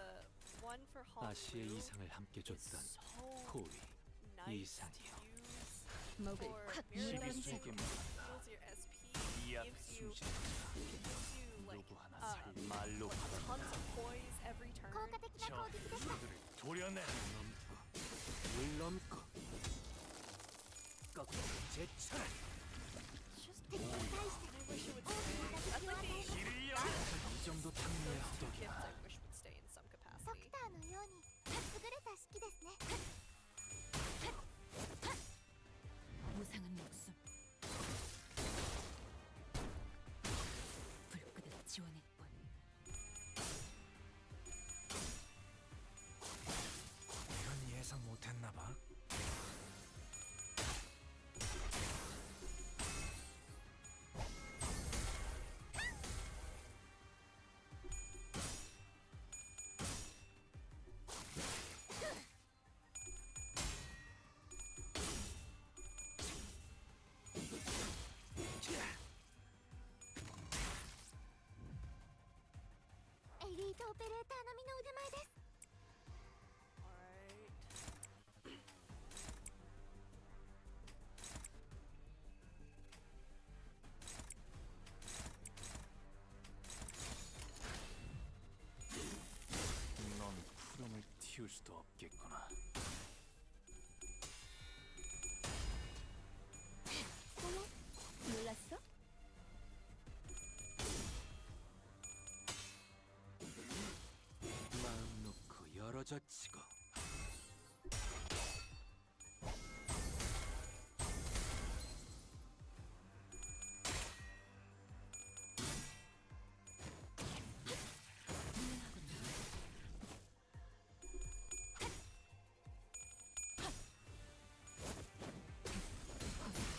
one for 아시의 Honolulu 이상을 함께 is 줬던 so 호위 nice to 이상이요. use. 목을 for 콱 mirror 시비 imaging, 속에 heals your SP, 이 앞에 gives you like 누구 하나 살 말로 like tons of poise every turn. 効果的な攻撃でした 저들을 도려내 물 넘고 꺾고 제철 It's just 敵に対して I wish it would 大き stay. な That's 打撃を like 与え the 길이여 이 정도 탕로의 gifts 허덕이야. I wish would stay in some ソク capacity. ターのように優れた式ですね 무상한 목숨. 불끄듯 지원했군. 이건 예상 못했나 봐.エリートオペレーター並みの腕前です Alright. 넌 푸름을 틔울 수도 없겠구나 어머 놀랐어? 마음 놓고 열어젖히고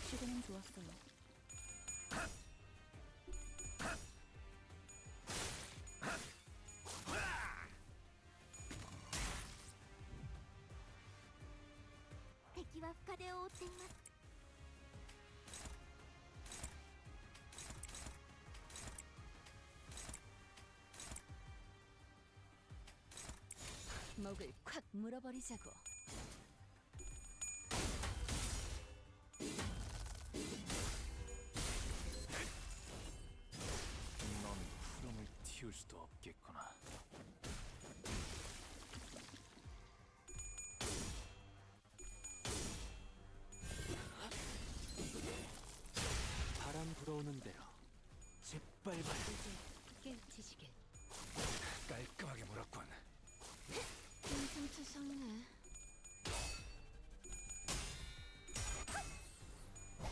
시도는 좋았어요.敵は深手を負っています 목을 콱 물어버리자고. 넌 푸름을 틔울 수도 없겠구나 바람 불어오는 대로 짓밟아. 깨우치시길. 깔끔하게 물었군. 인승투성이네. Oh,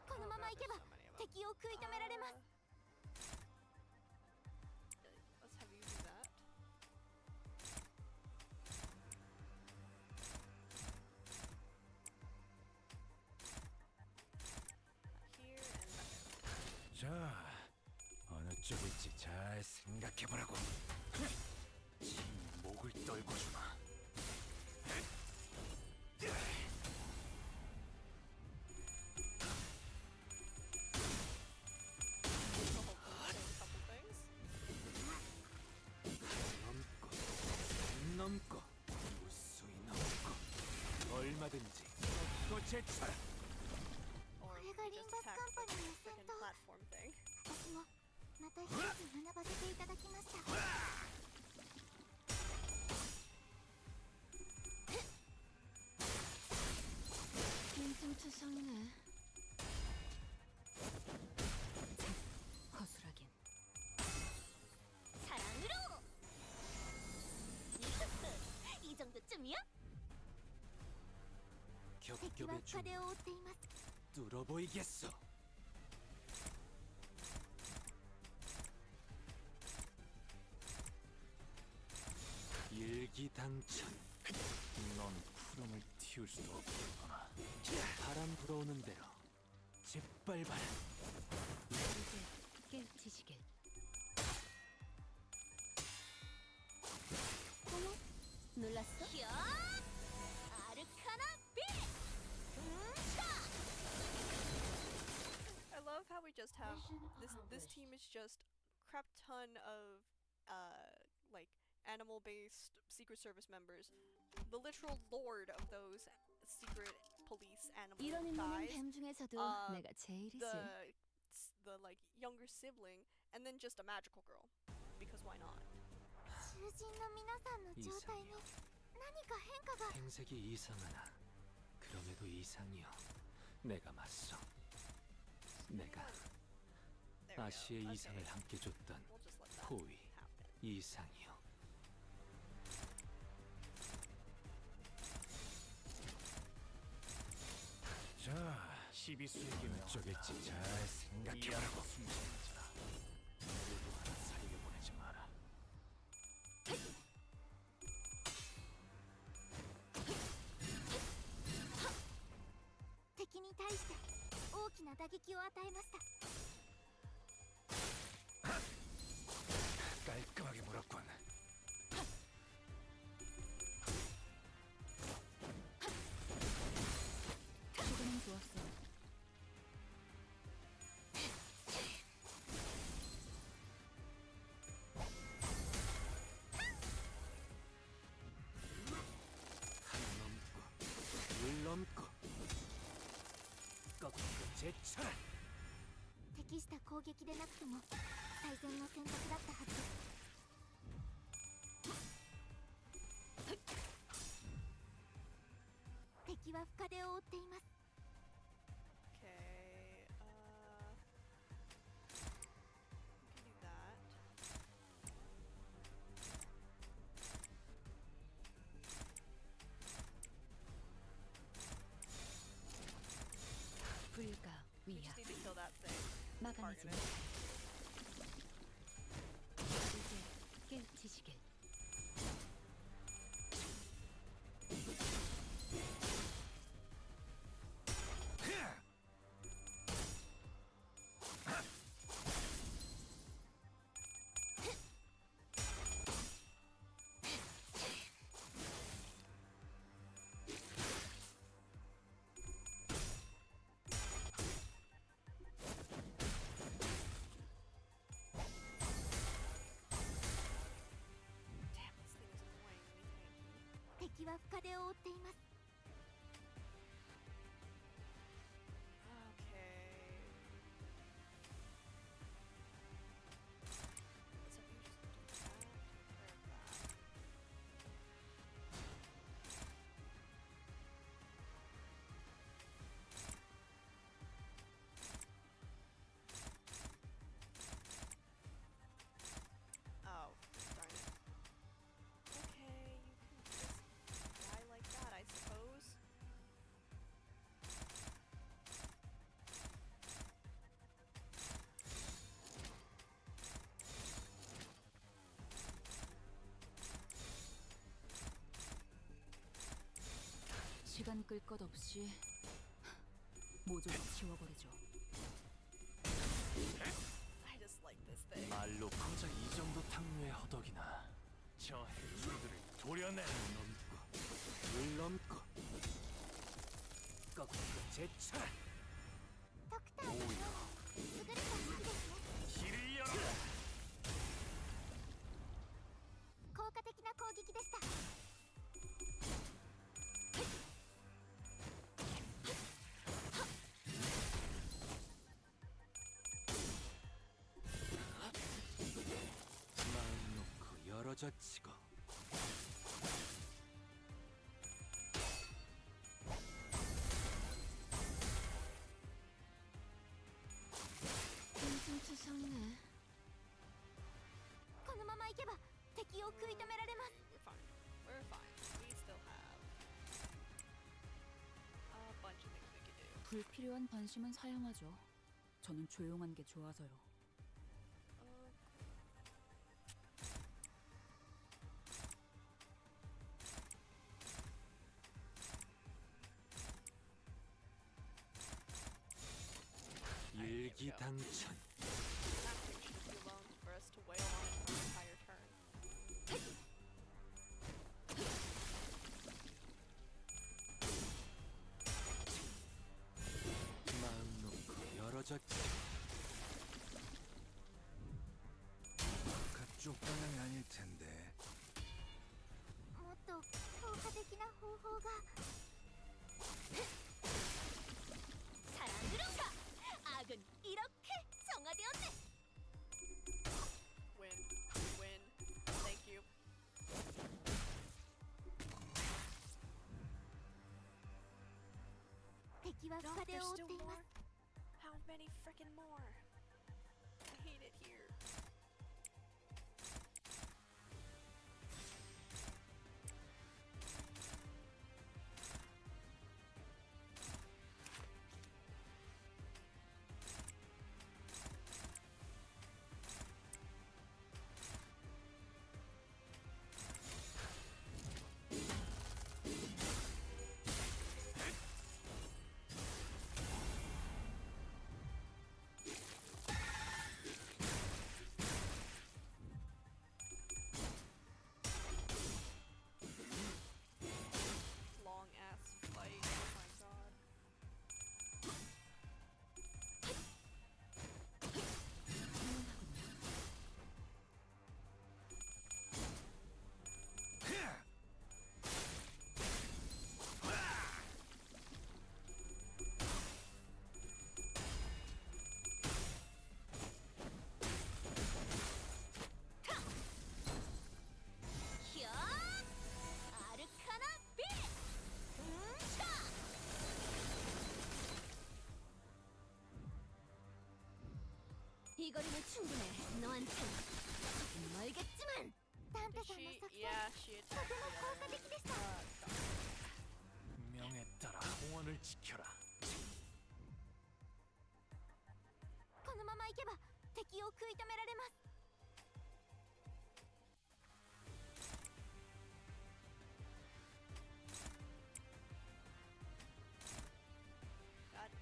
このままいけば so many of them. 敵を食い止められます Let's have you do that. Here and there. 자, 어느 쪽일지 잘 생각해보라고. 힘이 목을 떨궈주마 Couple things. 넘고 넘고 무수히 넘고 얼마든지 꺾고 제철. Or これ we がリン just バス attack カンパ the ニーの freaking 戦闘 platform thing. 私もまた一つ学ばせていただきました 인승투성이네. 허술하긴. 사랑으로 이 정도쯤이야?敵は 겹겹의 深手 줄 を負っています 뚫어 보이겠어. 일기당천. 넌 푸름을 틔울 수도 없겠구나 바람 불어오는 대로 짓밟아라. 이제 깨우치시길. 어머 놀랐어? 아르카나 빛! I love how we just have this team is just crap ton of like animal-based Secret Service members, the literal lord of those secret police animal 이러는 많은 guys, 뱀 중에서도 내가 제일이지. the like younger sibling, and then just a magical girl, because why not? 囚人の皆さんの状態に何か変化が。 행색이 이상하나 그럼에도 이상이요. 내가 맞서. 내가 There we go. 아시의 Okay. 이상을 함께 줬던 We'll just let that 호위 happen. 이상이요. 자, 12수에게면 어쩌겠지. 잘 생각해보라고. 이해하고 숨지마. 누구 하나 사리게 보내지 마라. 敵に対して大きな打撃を与えました。 깔끔하게 물었군. 지금은 좋았어. 한 넘고 물 넘고 꺾고 제쳐라. 適した攻撃でなくとも最善の選択だったはずです。敵は深手を負っています。 Okay, we can do that. 불가 We 위야. just need to kill that thing. 막아내지 Target it. 이제 깨우치시길. Damn, this thing is annoying. 敵は深手を負っています。 Okay. So if you just do that, grab that. Oh, darn it. Okay, you can just die like that, I suppose. 시간 끌 것 없이 모조리 치워버리죠. I just like this thing. 말로 고작 이 정도 탕류의 허덕이나 저 해충들을 도려내. 넘고 물 넘고 꺾고 제쳐라. ドクターのように優れた武器ですね。 길을 열어라. 効果的な攻撃でした。 마음 놓고 열어젖히고 흥승추상네. このままいけば敵を食い止められます。 We're fine. We're fine. We still have a bunch of things we could do. 불필요한 관심은 사양하죠. 저는 조용한 게 좋아서요. 일기당천. That thing should be alone for us to wail on it for an entire turn. 마음 놓고 열어젖히고 그쪽 방향이 아닐 텐데. 的な方法が 사랑으로가 악은 이렇게 정화되었네. Win. Win. Thank you. 敵は No, 深手 there's を追っ still ていま more. す How many freaking more? I hate it here. Long ass fight. Oh my god. 히어! 아르카나 빛! 차! 이 거리는 충분해. 너한텐 조금 멀겠지만 サン Did タさんの she? 作戦 Yeah, she と attacked ても効果 the 的でした 명에 따라 공원을 지켜라. このまま行けば敵を食い止められます God damn.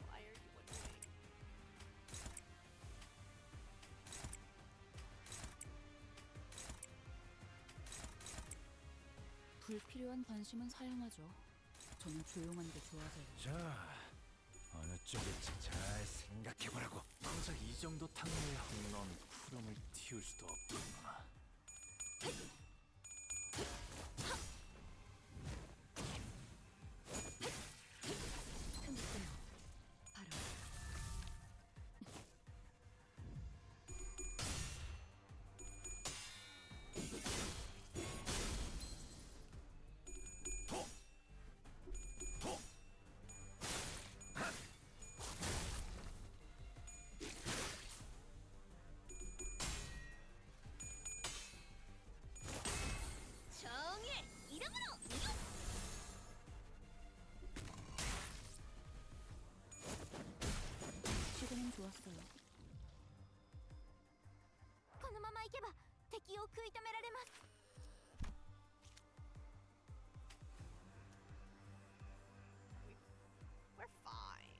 Why are you annoying? 불필요한 관심은 사양하죠. 저는 조용한 게 좋아서요. 자, 어느 쪽일지 잘 생각해보라고. 고작 이 정도 탕후에 넌 푸름을 틔울 수도 없겠구나. 틈끊어. 바로. 정의 이름으로 시도는 좋았어요. このまま行けば敵を食い止められます We're fine.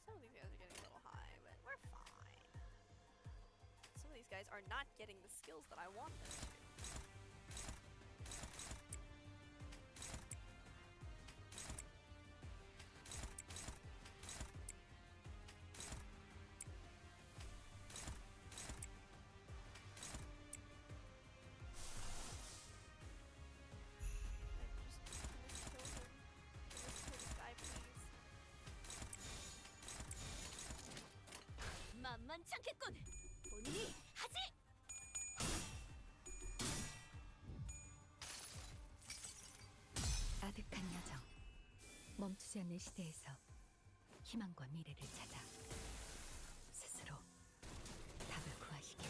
Some of these guys are getting a little high, but we're fine. Some of these guys are not getting the skills that I want them to. 만만찮겠군. 본인이 하지. 아득한 여정. 멈추지 않는 시대에서 희망과 미래를 찾아 스스로 답을 구하시길.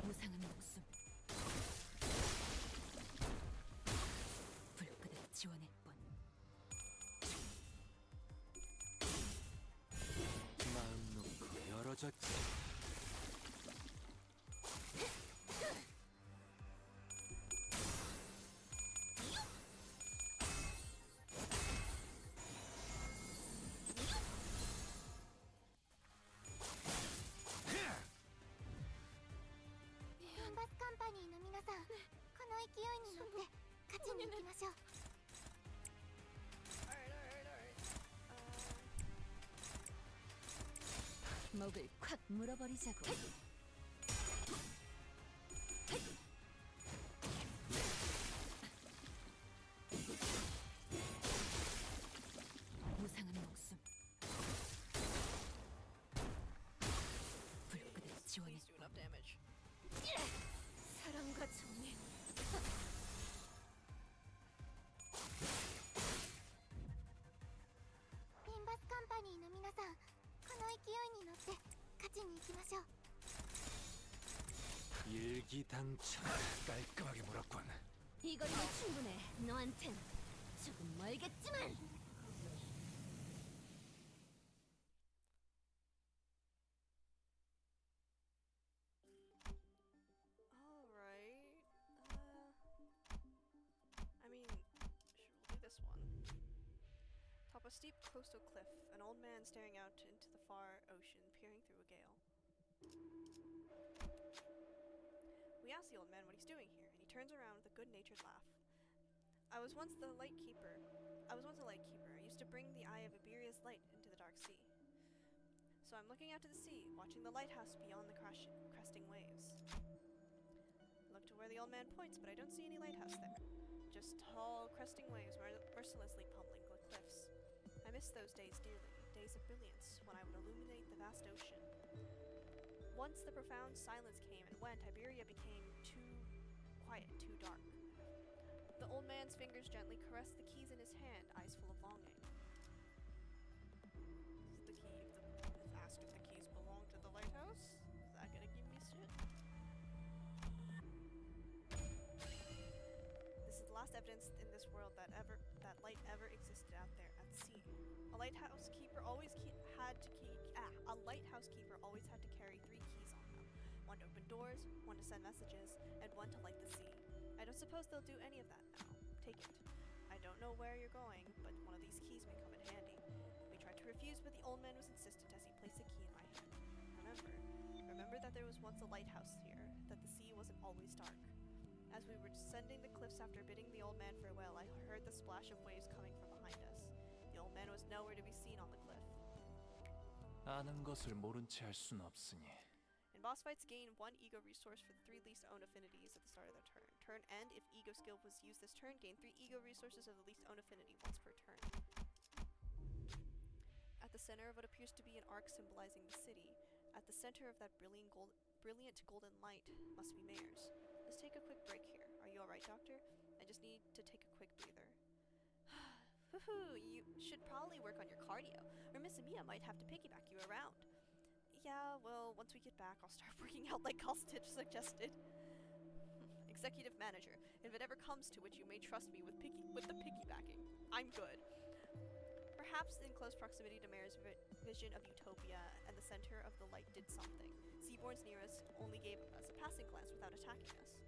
무상한 목숨. 불끄듯 지원할 뿐. 마음 놓고 열어졌지. 勢いに乗って勝ちに行きましょう。 Alright. 목을 콱 물어버리자고. 무상한 목숨. 불끝에 Please 지원해. do enough damage. 사랑과 정의. 림버스 컴퍼니の皆さん、この勢いに乗って勝ちに行きましょう。 일기당천 깔끔하게 물었군. 이 거리면 충분해. 너한텐 조금 멀겠지만. Alright. I mean, sure, we'll do this one. Top a steep coastal cliff, an old man staring out into the far ocean, peering through a gale. We ask the old man what he's doing here, and he turns around with a good-natured laugh. I was once a lightkeeper. I used to bring the eye of Iberia's light into the dark sea. So I'm looking out to the sea, watching the lighthouse beyond the cresting waves. Look to where the old man points, but I don't see any lighthouse there. Just tall, cresting waves mercilessly pummeling the cliffs. I miss those days dearly, days of brilliance, when I would illuminate the vast ocean. Once the profound silence came and went, Iberia became too quiet, too dark. The old man's fingers gently caressed the keys in his hand, eyes full of longing. This is the key. Asked if the keys belong to the lighthouse. Is that gonna give me shit? This is the last evidence in this world that light ever existed out there at sea. A lighthouse keeper always had to carry 3 keys on them. One to open doors, one to send messages, and one to light the sea. I don't suppose they'll do any of that now. Take it. I don't know where you're going, but one of these keys may come in handy. We tried to refuse, but the old man was insistent as he placed a key in my hand. Remember that there was once a lighthouse here, that the sea wasn't always dark. As we were descending the cliffs after bidding the old man farewell, I heard the splash of waves coming from behind us. The old man was nowhere to be seen on the cliff. 아는 것을 모른 채 할 순 없으니. In boss fights, gain 1 ego resource for the 3 least owned affinities at the start of the turn. Turn end, if ego skill was used this turn, gain 3 ego resources of the least owned affinity once per turn. At the center of what appears to be an arc symbolizing the city, at the center of that brilliant golden light, must be Mayor's. Let's take a quick break here. Are you alright, Doctor? I just need to take a quick breather. Woohoo! You should probably work on your cardio, or Miss Amiya might have to piggyback you around. Yeah, well, once we get back, I'll start working out like Stitch suggested. Executive Manager, if it ever comes to it, you may trust me with the piggybacking. I'm good. Perhaps in close proximity to Mare's vision of utopia and the center of the light did something. Seaborns near us only gave us a passing glance without attacking us.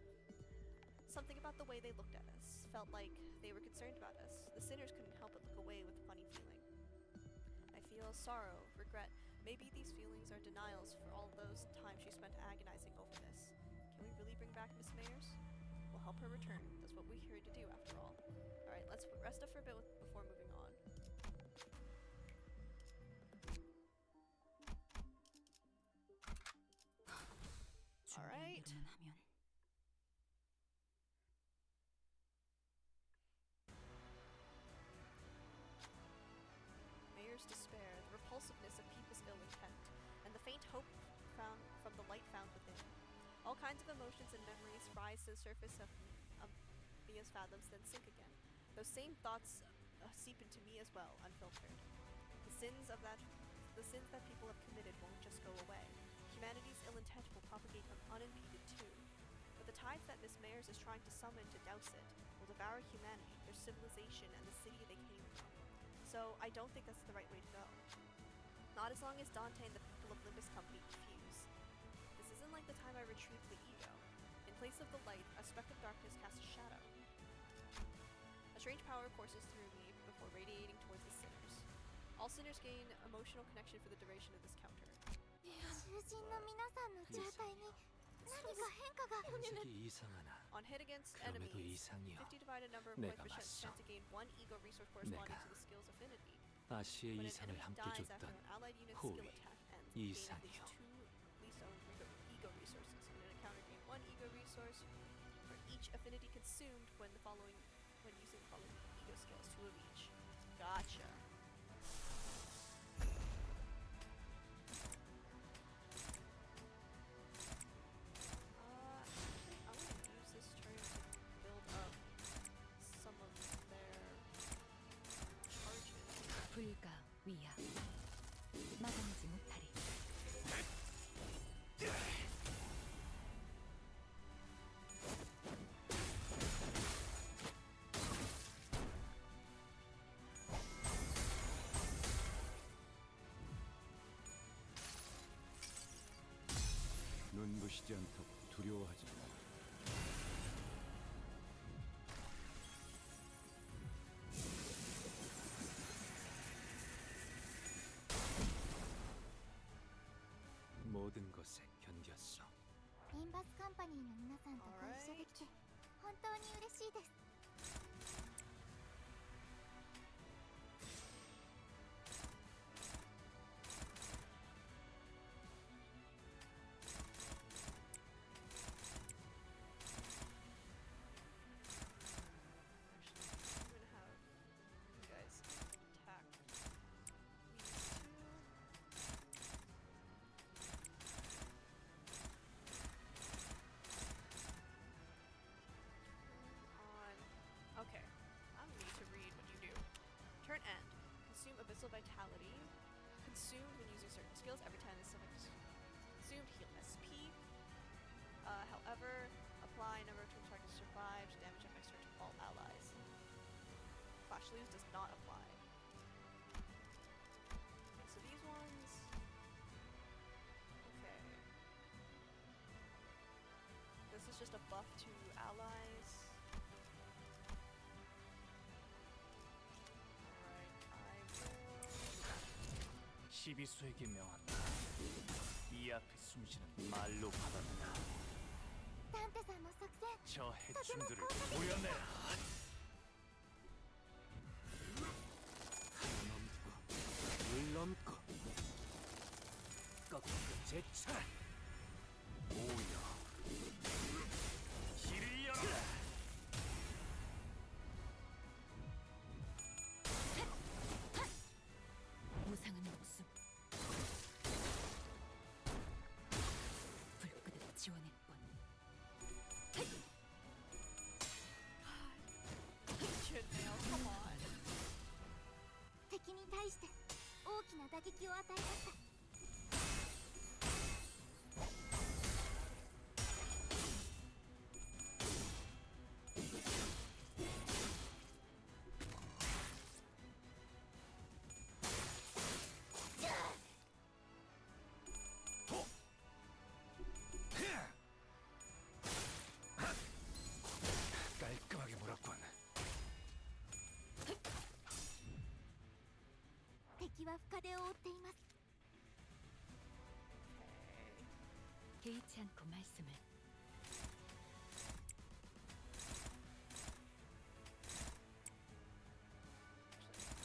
Something about the way they looked at us felt like they were concerned about us. The sinners couldn't help but look away with a funny feeling. I feel sorrow, regret. Maybe these feelings are denials for all those times she spent agonizing over this. Can we really bring back Miss Mayers? We'll help her return. That's what we're here to do, after all. Alright, let's rest up for a bit before moving on. Alright. 하면 Mayor's despair, the repulsiveness of people's ill intent, and the faint hope found from the light found within. All kinds of emotions and memories rise to the surface of Mia's fathoms, then sink again. Those same thoughts seep into me as well, unfiltered. The sins that people have committed won't just go away. Humanity's ill intent will propagate unimpeded too. But the tides that Miss Mayers is trying to summon to douse it will devour humanity, their civilization, and the city they came from. So I don't think that's the right way to go. Not as long as Dante and the people of Limbus Company refuse. This isn't like the time I retrieved the ego. In place of the light, a speck of darkness casts a shadow. A strange power courses through me before radiating towards the sinners. All sinners gain emotional connection for the duration of this counter. 囚人の皆さんの状態に何か変化が 분석이 이상하나. On hit against 그럼에도 enemies, 이상이요. 50 divided number of 내가 coefficients 맞서. tend to gain one ego resource corresponding 내가 to the skill's affinity. 아시의 When an 이상을 enemy 함께 dies after 줬던 an allied unit's skill 호위, attack ends, gain at 이상이요. least two ego resources. In an encounter, gain one ego resource for each affinity consumed when using the following ego skills, two of each. Gotcha. Actually, I want to use this turn to build up some of their charges. 불가 위야. 막아내지 못하리. 눈부시지 않다고 두려워하지 마. 모든 것에 견뎠어. リンバスカンパニーの皆さんとご一緒できて本当に嬉しいです。 Actually, I'm gonna have you guys attack these two. Okay, I need to read what you do. Turn end. Consume abyssal vitality. Consumed when using certain skills. Every time this subject is consumed, heal SP. However, apply number of turn targets survived. Damage effects turn to all allies. Flash Leaves does not apply. Okay, so these ones. Okay. This is just a buff to allies. Alright, I will. 12수에게 명한다. 이 앞에 숨쉬는 말로 받아내라. ダンテさんの作戦 저 해충들을 보여내라. 넘고 물 넘고 꺾고 제차. 오여. 길을 열어라. 무상한 목숨. 불끈을 지원할 뿐. Chin nail, come on. 敵に対して大きな打撃を与えました。 깔끔하게 몰았군. 敵は深手を負っています。 개의치 않고 말씀을.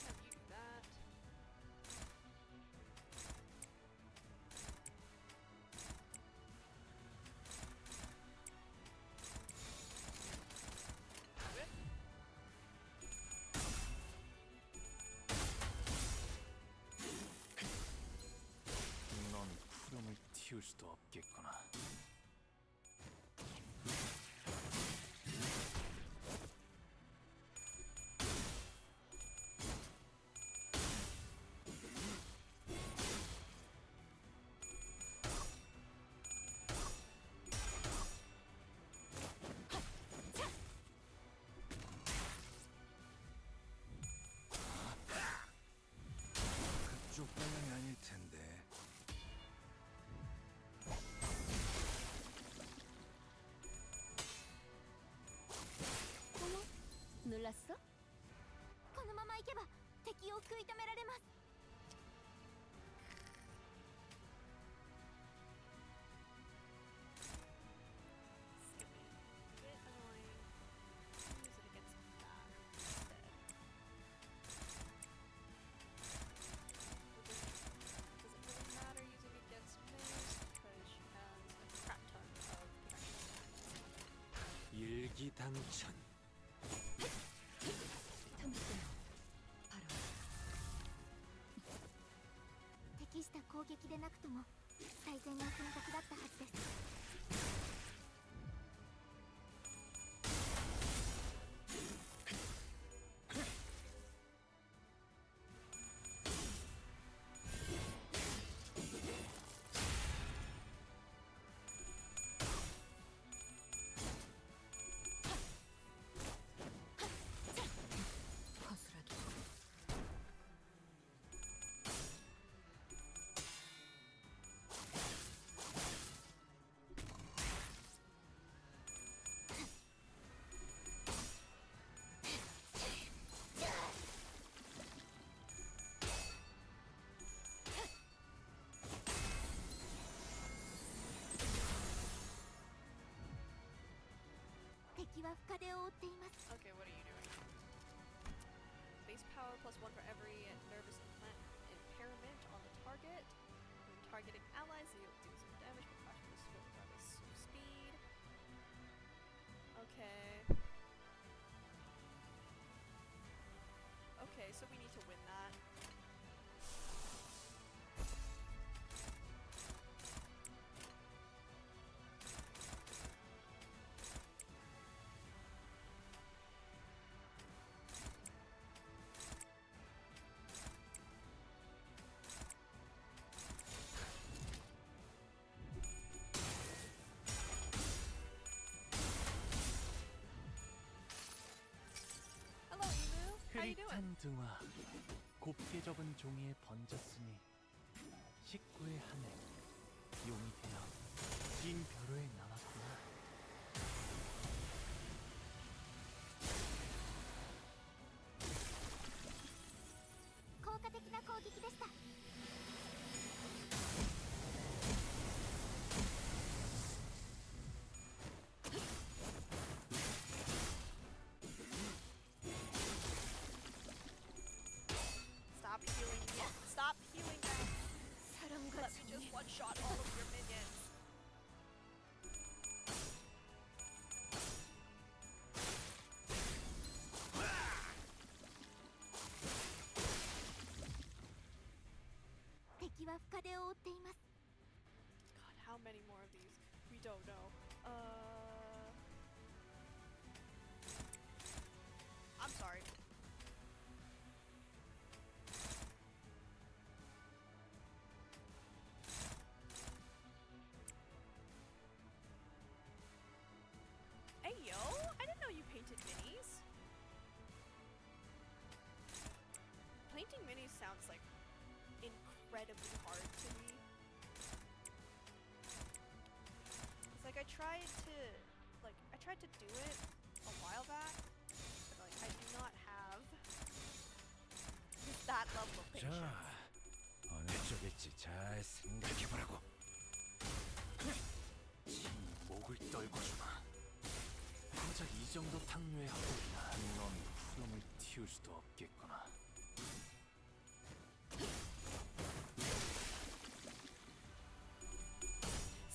Have you do that. Whip. 넌 푸름을 틔울 수도 없겠구나. 그쪽 방향이 아닐 텐데. 놀랐어? このまま行けば敵を食い止められます。 Okay. 당천. 適した攻撃でなくとも最善な選択だったはずです。敵は深手を負っています。 Okay, what are you doing? Base power plus 1 for every nervous impairment on the target. When targeting allies, you'll do some damage, but fraction is regardless of speed. Okay. Okay, so we need to win that. Hello, Emu. How you doing? 흐릿한 등화 곱게 접은 종이에 번졌으니 식구의 한해 용이 되어 긴 벼로에 남았구나. 効果的な攻撃でした。 Stop healing me. Stop healing them. Let me just one-shot all of your minions. God, how many more of these? We don't know. I'm sorry. Hey yo, I didn't know you painted minis. Painting minis sounds like incredibly hard to me. It's like I tried to do it a while back, but like I do not have that level of 자, patience. 어느 쪽일지 잘 생각해보라고. 지 목을 떨궈주마. 고작 이 정도 탕류에 하고 넌 푸름을 틔울 수도 없겠구나.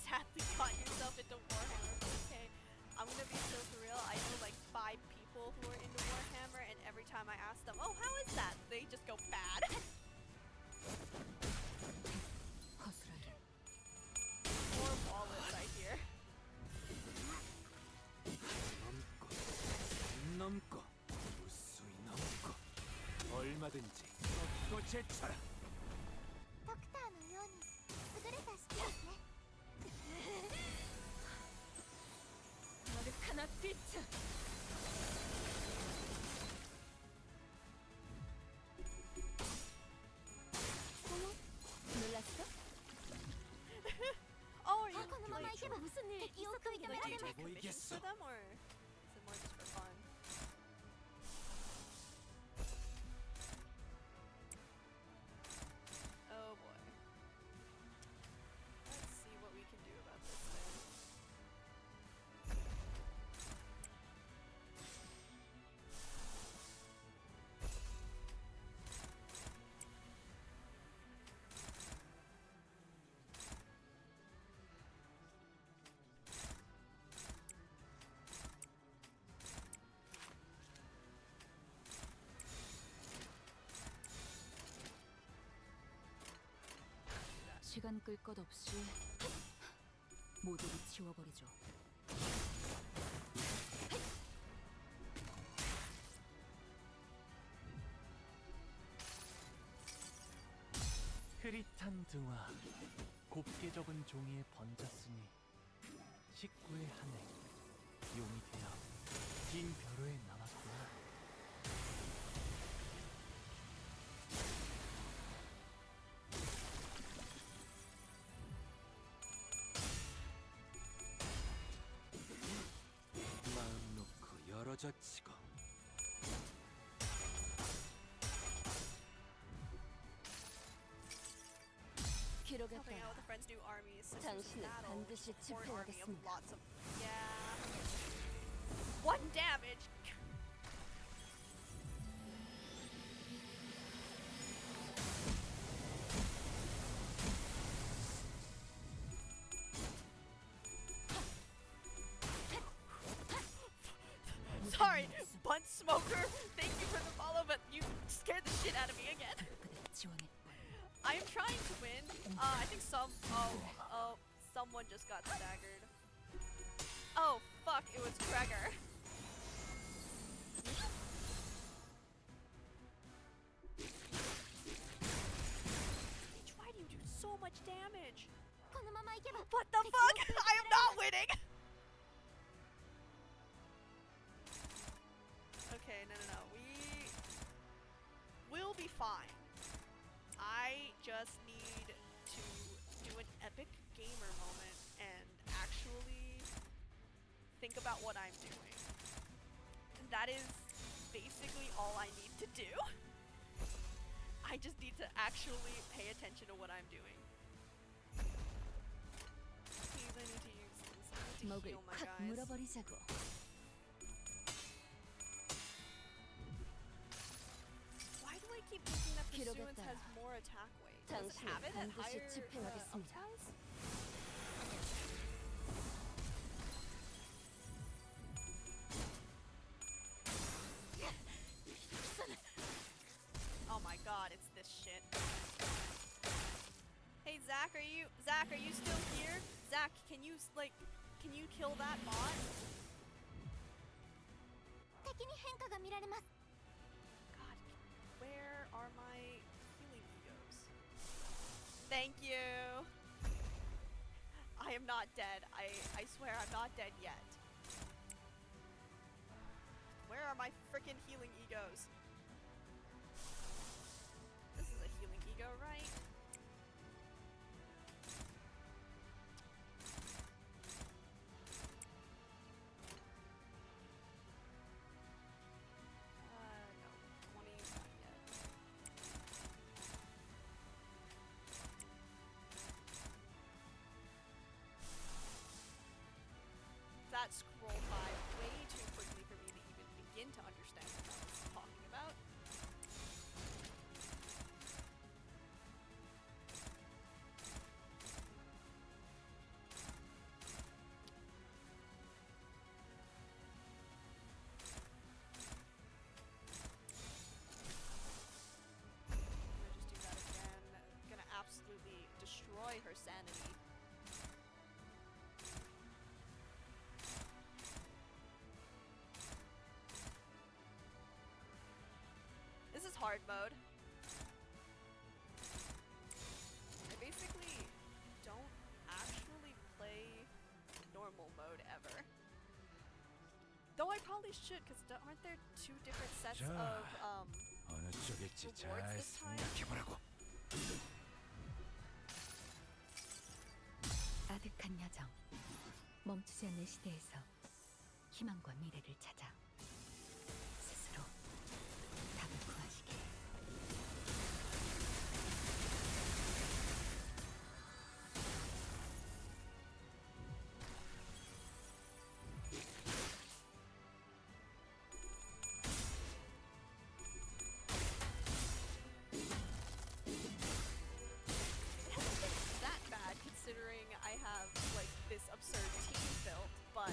Sadly got yourself into Warhammer. Okay, I'm gonna be so for real. I know like 5 people who are into Warhammer, and every time I ask them, "Oh, how is that?" they just go bad. 거스라를 More wallets, I hear. 넘고 넘고 무수히 넘고 얼마든지 걷고 제쳐라. ドクターのように優れた式ですね。 아르카나 피츠. 놀랐어? Oh, are you このままいけば 무슨 일 敵を食い止めら like, れ do ま you す。 take commissions for them, or is it more just for fun? Oh boy. Let's see what we can do about this thing. 시간 끌 것 없이 모두를 지워버리죠. 흐릿한 등화 곱게 접은 종이에 번졌으니 식구의 한해 용이 되어 긴 벼로에 남았구나. 마음 놓고 열어젖히고 Helping 기록했다. out with a friend's new army, assistance in 당신은 battle, 반드시 support army of 집행하겠습니다. lots of yeah. One damage. Sorry, bunt smoker. Thank you for the follow, but you scared the shit out of me again. 그들을 지원했고 I am trying to win. I think someone just got staggered. Oh fuck! It was Gregor. Bitch, why do you do so much damage? このままいけば What the fuck? I am not winning. Okay, no. We'll be fine. I just need to do an epic gamer moment and actually think about what I'm doing. And that is basically all I need to do. I just need to actually pay attention to what I'm doing. Please, I need to use this. I need to 먹을 heal my 콱 guys. 물어버리자고. Why do I keep thinking that Pursuance 기록했다. has more attack weight? Does it 당신은 have it at 반드시 higher 집행하겠습니다. uptiles? Oh my god, it's this shit. Hey Zach, are you still here? Zach, can you kill that bot? 敵に変化が見られます God, where are my healing egos? Thank you. I am not dead. I swear I'm not dead yet. Where are my frickin' healing egos? This is a healing ego, right? No. 20 not yet. That scrolled by way too quickly for me to even begin to understand what I was talking about. I'm gonna just do that again. Gonna absolutely destroy her sanity. This is hard mode. I basically don't actually play normal mode ever. Though I probably should, because aren't there two different sets 자, of 어느 쪽일지 잘 rewards this time? 생각해보라고. 아득한 여정. 멈추지 않는 시대에서 희망과 미래를 찾아 스스로 답을 구하시길. That bad considering I have like this absurd team built, but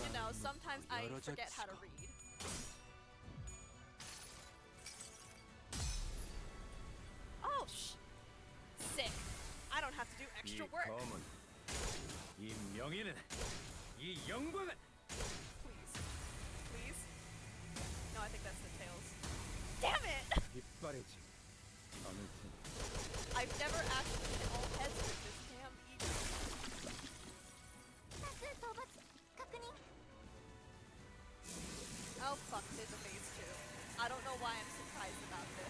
you know, sometimes I forget how to read. Oh sick. extra 이 work. 검은, 이 명예는, 이 영광은 Please. Please. No, I think that's the tails. Damn it! 빗바래지 않을 테니. I've never actually hit all heads with this damn eagle. 多数討伐確認。 Oh fuck, there's a phase 2. I don't know why I'm surprised about this.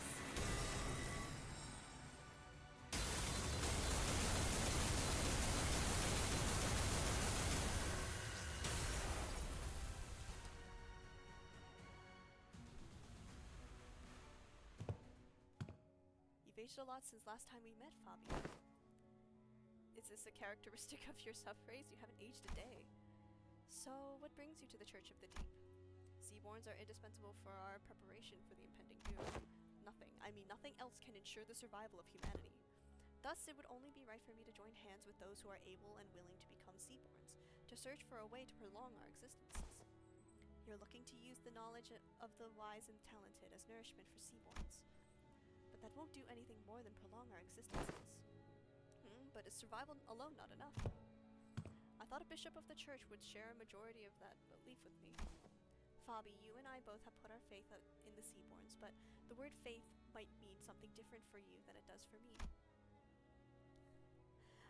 You've aged a lot since last time we met, Fabi. Is this a characteristic of your sub-phrase? You haven't aged a day. So, what brings you to the Church of the Deep? Seaborns are indispensable for our preparation for the impending doom. Nothing else can ensure the survival of humanity. Thus, it would only be right for me to join hands with those who are able and willing to become Seaborns, to search for a way to prolong our existences. You're looking to use the knowledge of the wise and talented as nourishment for Seaborns. But that won't do anything more than prolong our existences. But is survival alone not enough? I thought a bishop of the church would share a majority of that belief with me. Fabi, you and I both have put our faith in the Seaborns, but the word faith might mean something different for you than it does for me.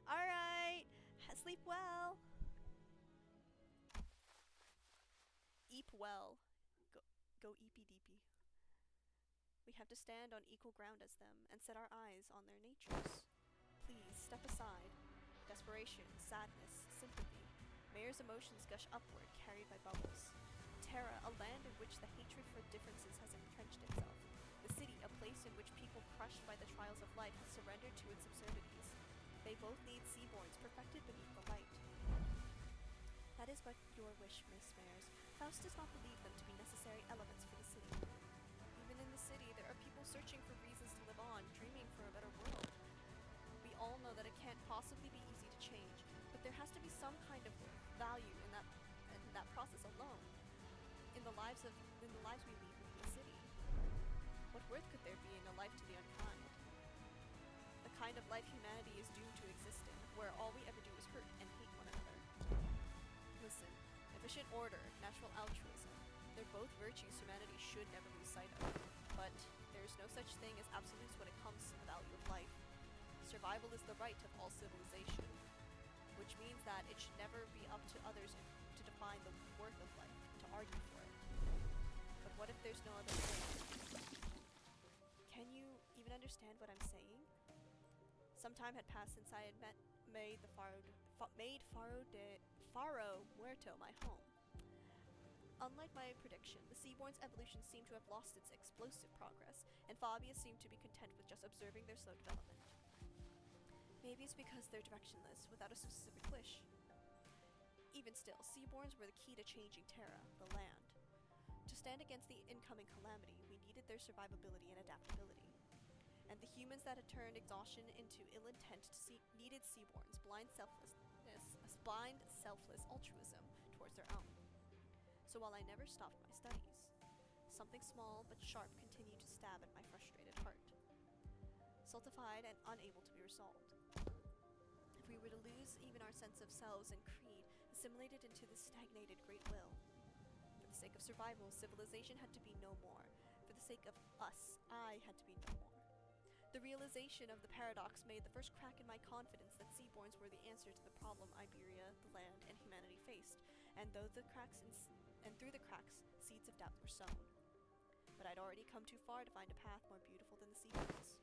Alright! Sleep well! Eep well. Go eepy deepy. We have to stand on equal ground as them and set our eyes on their natures. Please, step aside. Desperation, sadness, sympathy. Mayor's emotions gush upward, carried by bubbles. Terra, a land in which the hatred for differences has entrenched itself. The city, a place in which people crushed by the trials of life have surrendered to its absurdities. They both need Seaborns, perfected beneath the light. That is but your wish, Miss Mayors. Faust does not believe them to be necessary elements for the city. Even in the city, there are people searching for reasons to live on, dreaming for a better world. We all know that it can't possibly be easy to change, but there has to be some kind of value in that process alone. In the lives we lead within the city. What worth could there be in a life to the unkind? The kind of life humanity is doomed to exist in, where all we ever do is hurt and hate one another. Listen, efficient order, natural altruism, they're both virtues humanity should never lose sight of. But there's no such thing as absolutes when it comes to the value of life. Survival is the right of all civilization, which means that it should never be up to others to define the worth of life, to argue for it. But what if there's no other way? Can you even understand what I'm saying? Some time had passed since I had made Faro Muerto my home. Unlike my prediction, the Seaborn's evolution seemed to have lost its explosive progress, and Fabius seemed to be content with just observing their slow development. Maybe it's because they're directionless, without a specific wish. Even still, Seaborns were the key to changing Terra, the land. To stand against the incoming calamity, we needed their survivability and adaptability. And the humans that had turned exhaustion into ill intent needed Seaborns' blind selfless altruism towards their own. So while I never stopped my studies, something small but sharp continued to stab at my frustrated heart. Stultified and unable to be resolved. If we were to lose even our sense of selves and creed, assimilated into the stagnated great will. For the sake of survival, civilization had to be no more. For the sake of us, I had to be no more. The realization of the paradox made the first crack in my confidence that Seaborns were the answer to the problem Iberia, the land, and humanity faced, and through the cracks, seeds of doubt were sown. But I'd already come too far to find a path more beautiful than the Seaborns.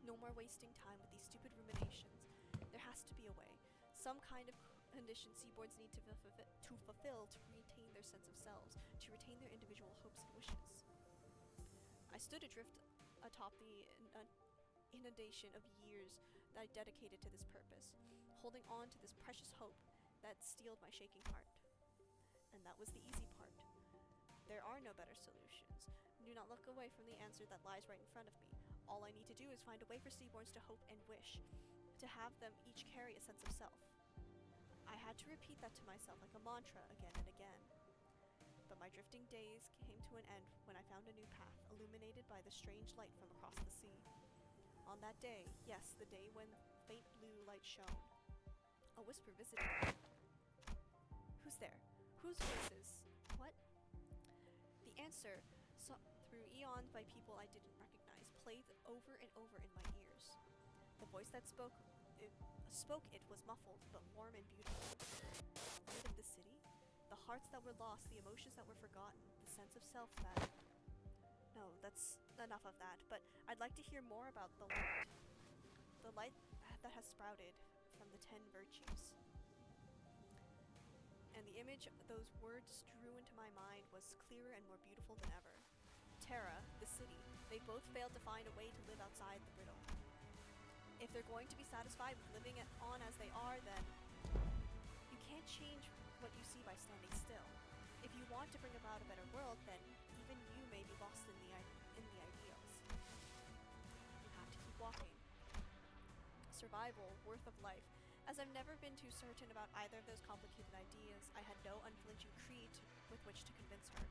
No more wasting time with these stupid ruminations. There has to be a way. Some kind of condition Seaborns need to fulfill to retain their sense of selves, to retain their individual hopes and wishes. I stood adrift atop the inundation of years that I dedicated to this purpose, holding on to this precious hope that steeled my shaking heart. And that was the easy part. There are no better solutions. Do not look away from the answer that lies right in front of me. All I need to do is find a way for Seaborns to hope and wish, to have them each carry a sense of self. I had to repeat that to myself like a mantra again and again. But my drifting days came to an end when I found a new path, illuminated by the strange light from across the sea. On that day, yes, the day when faint blue light shone, a whisper visited me. Who's there? Whose voices? What? The answer, through eons by people I didn't recognize, played over and over in my ears. The voice that spoke it was muffled, but warm and beautiful. The light of the city? The hearts that were lost, the emotions that were forgotten, the sense of self that... No, that's enough of that, but I'd like to hear more about the light. The light that has sprouted from the 10 virtues. And the image those words drew into my mind was clearer and more beautiful than ever. Terra, the city, they both failed to find a way to live outside the riddle. If they're going to be satisfied with living on as they are, then you can't change what you see by standing still. If you want to bring about a better world, then even you may be lost in the ideals. You have to keep walking. Survival, worth of life. As I've never been too certain about either of those complicated ideas, I had no unflinching creed with which to convince her.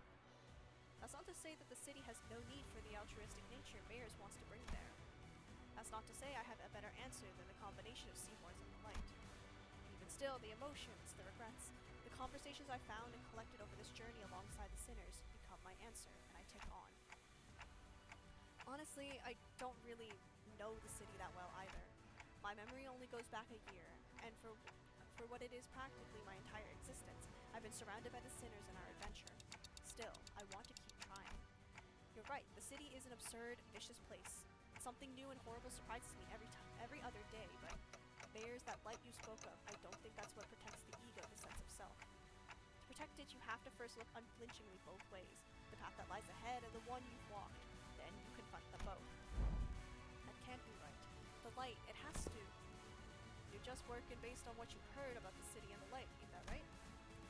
That's not to say that the city has no need for the altruistic nature Mayors wants to bring there. That's not to say I have a better answer than the combination of Seaborns and the light. Even still, the emotions, the regrets, the conversations I found and collected over this journey alongside the sinners become my answer, and I take on. Honestly, I don't really know the city that well either. My memory only goes back a year, and for what it is practically my entire existence, I've been surrounded by the sinners in our adventure. Still, I want to keep trying. You're right, the city is an absurd, vicious place. Something new and horrible surprises me every other day, but Mayors, that light you spoke of, I don't think that's what protects the ego, the sense of self. To protect it, you have to first look unflinchingly both ways, the path that lies ahead and the one you've walked. Then you confront them both. That can't be right. The light, it has to. You're just working based on what you've heard about the city and the light, ain't that right?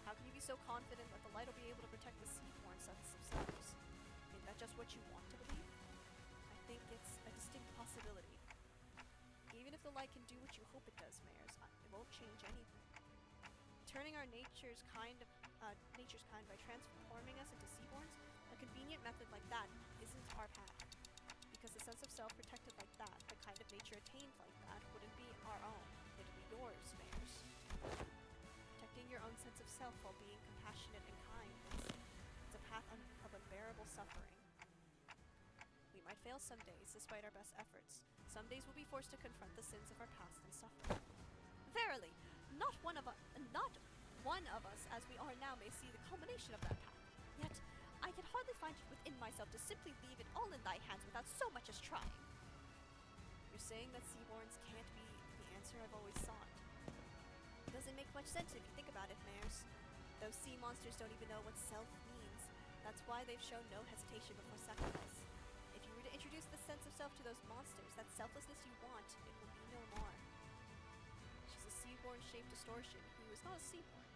How can you be so confident that the light will be able to protect the Seaborn sets themselves? Ain't that just what you want to believe? I think it's a distinct possibility. Even if the light can do what you hope it does, Mayors, it won't change anything. Turning our nature's kind by transforming us into Seaborns, a convenient method like that isn't our path. Because the sense of self protected like that, the kind of nature attained like that, wouldn't be our own. It'd be yours, Mayors. Protecting your own sense of self while being compassionate and kind, it's a path of unbearable suffering. We might fail some days, despite our best efforts. Some days we'll be forced to confront the sins of our past and suffer. Verily, not one of us as we are now may see the culmination of that path. Yet, I can hardly find it within myself to simply leave it all in thy hands without so much as trying. You're saying that Seaborns can't be the answer I've always sought. It doesn't make much sense if you think about it, Mayors. Those sea monsters don't even know what self means. That's why they've shown no hesitation before sacrifice. If you were to introduce the sense of self to those monsters, that selflessness you want, it will be no more. She's a Seaborn-shaped distortion who is not a Seaborn,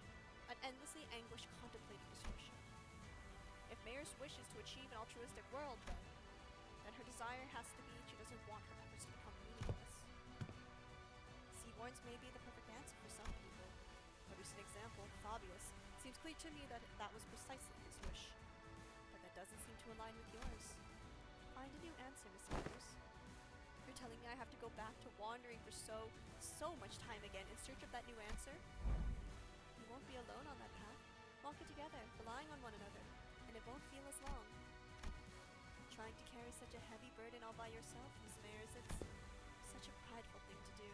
an endlessly anguished contemplative distortion. If Mayors' wish is to achieve an altruistic world, then her desire has to be she doesn't want her efforts to become meaningless. Seaborns may be the perfect answer for some people. A recent example, Fabius, seems clear to me that that was precisely his wish. But that doesn't seem to align with yours. Find a new answer, Miss Mayors. You're telling me I have to go back to wandering for so much time again in search of that new answer? You won't be alone on that path. Walk it together, relying on one another, and it won't feel as long. Trying to carry such a heavy burden all by yourself, Miss Mayors, it's such a prideful thing to do.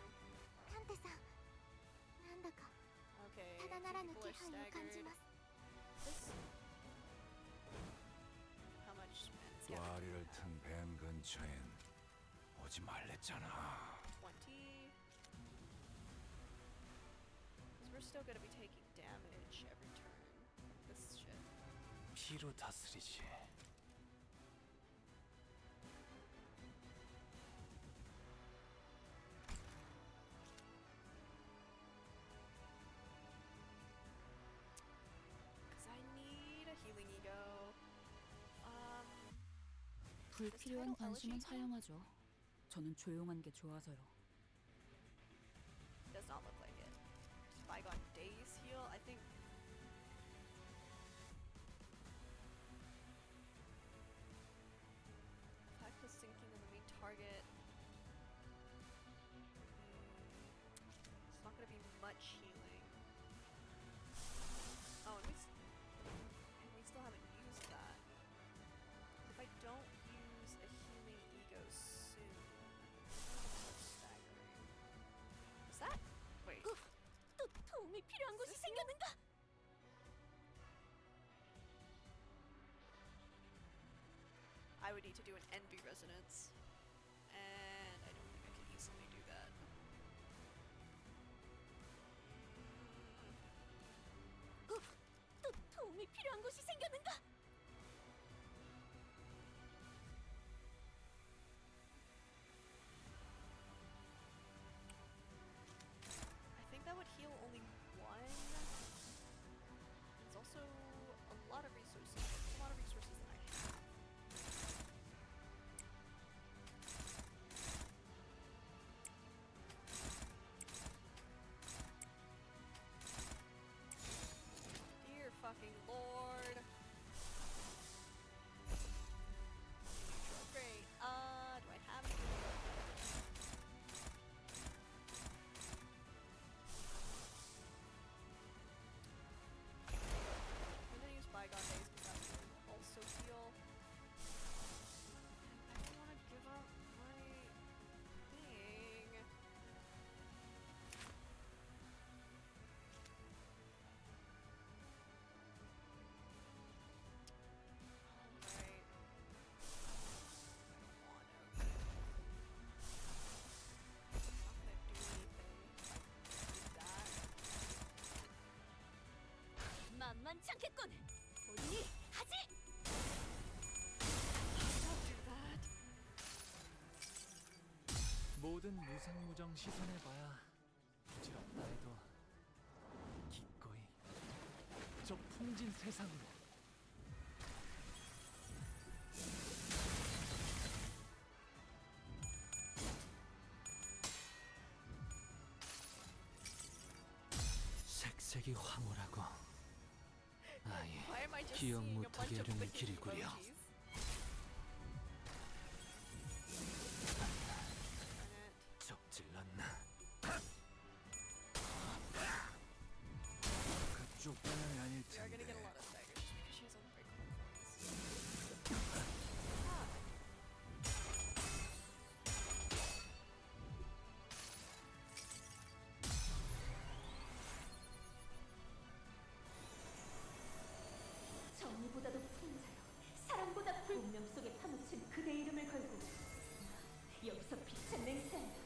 カンテさん、なんだか Okay, ただならぬ people 気 are 配を感じ staggered. ます。 This... How much? Yeah, 꽈리를 튼 뱀 근처엔 오지 말랬잖아. 20. Because we're still gonna be taking damage every turn. This shit. 피로 다스리지. Because I need a healing ego. 불필요한 관심은 사양하죠. 저는 조용한 게 좋아서요. Does not look like it. Just bygone days heal, I think. Fact plus sinking of the main target. 필요한 곳이 생겼는가? I would need to do an envy resonance, and I don't think I can easily do that. 또 도움이 필요한 곳이 생겼는가? I think that would heal only one. There's also a lot of resources. A lot of resources that I have. Dear fucking lord. Great. Do I have any? I'm gonna use bygone days because that will also heal. I don't want to give up my thing. Alright. I don't want to. It's not gonna do anything if I do that. 만만치 않겠군. 본인이 하지. Don't do that. 모든 무상무정 시선해봐야 굳이 없다 해도 기꺼이 저 풍진 세상으로. 색색이 황홀하고 아예 Why am I just 기억 seeing a 못하게 bunch of 하려는 wicked 길을 구려. emojis? 적질났나. 그쪽 방향이 아닐 We are gonna get a 텐데. lot of staggers just because she has unbreakable coins. Ah. 정의보다도 풍자여, 사랑보다 운명 속에 파묻힌 그대 이름을 걸고 여기서 빛을 맹세한다.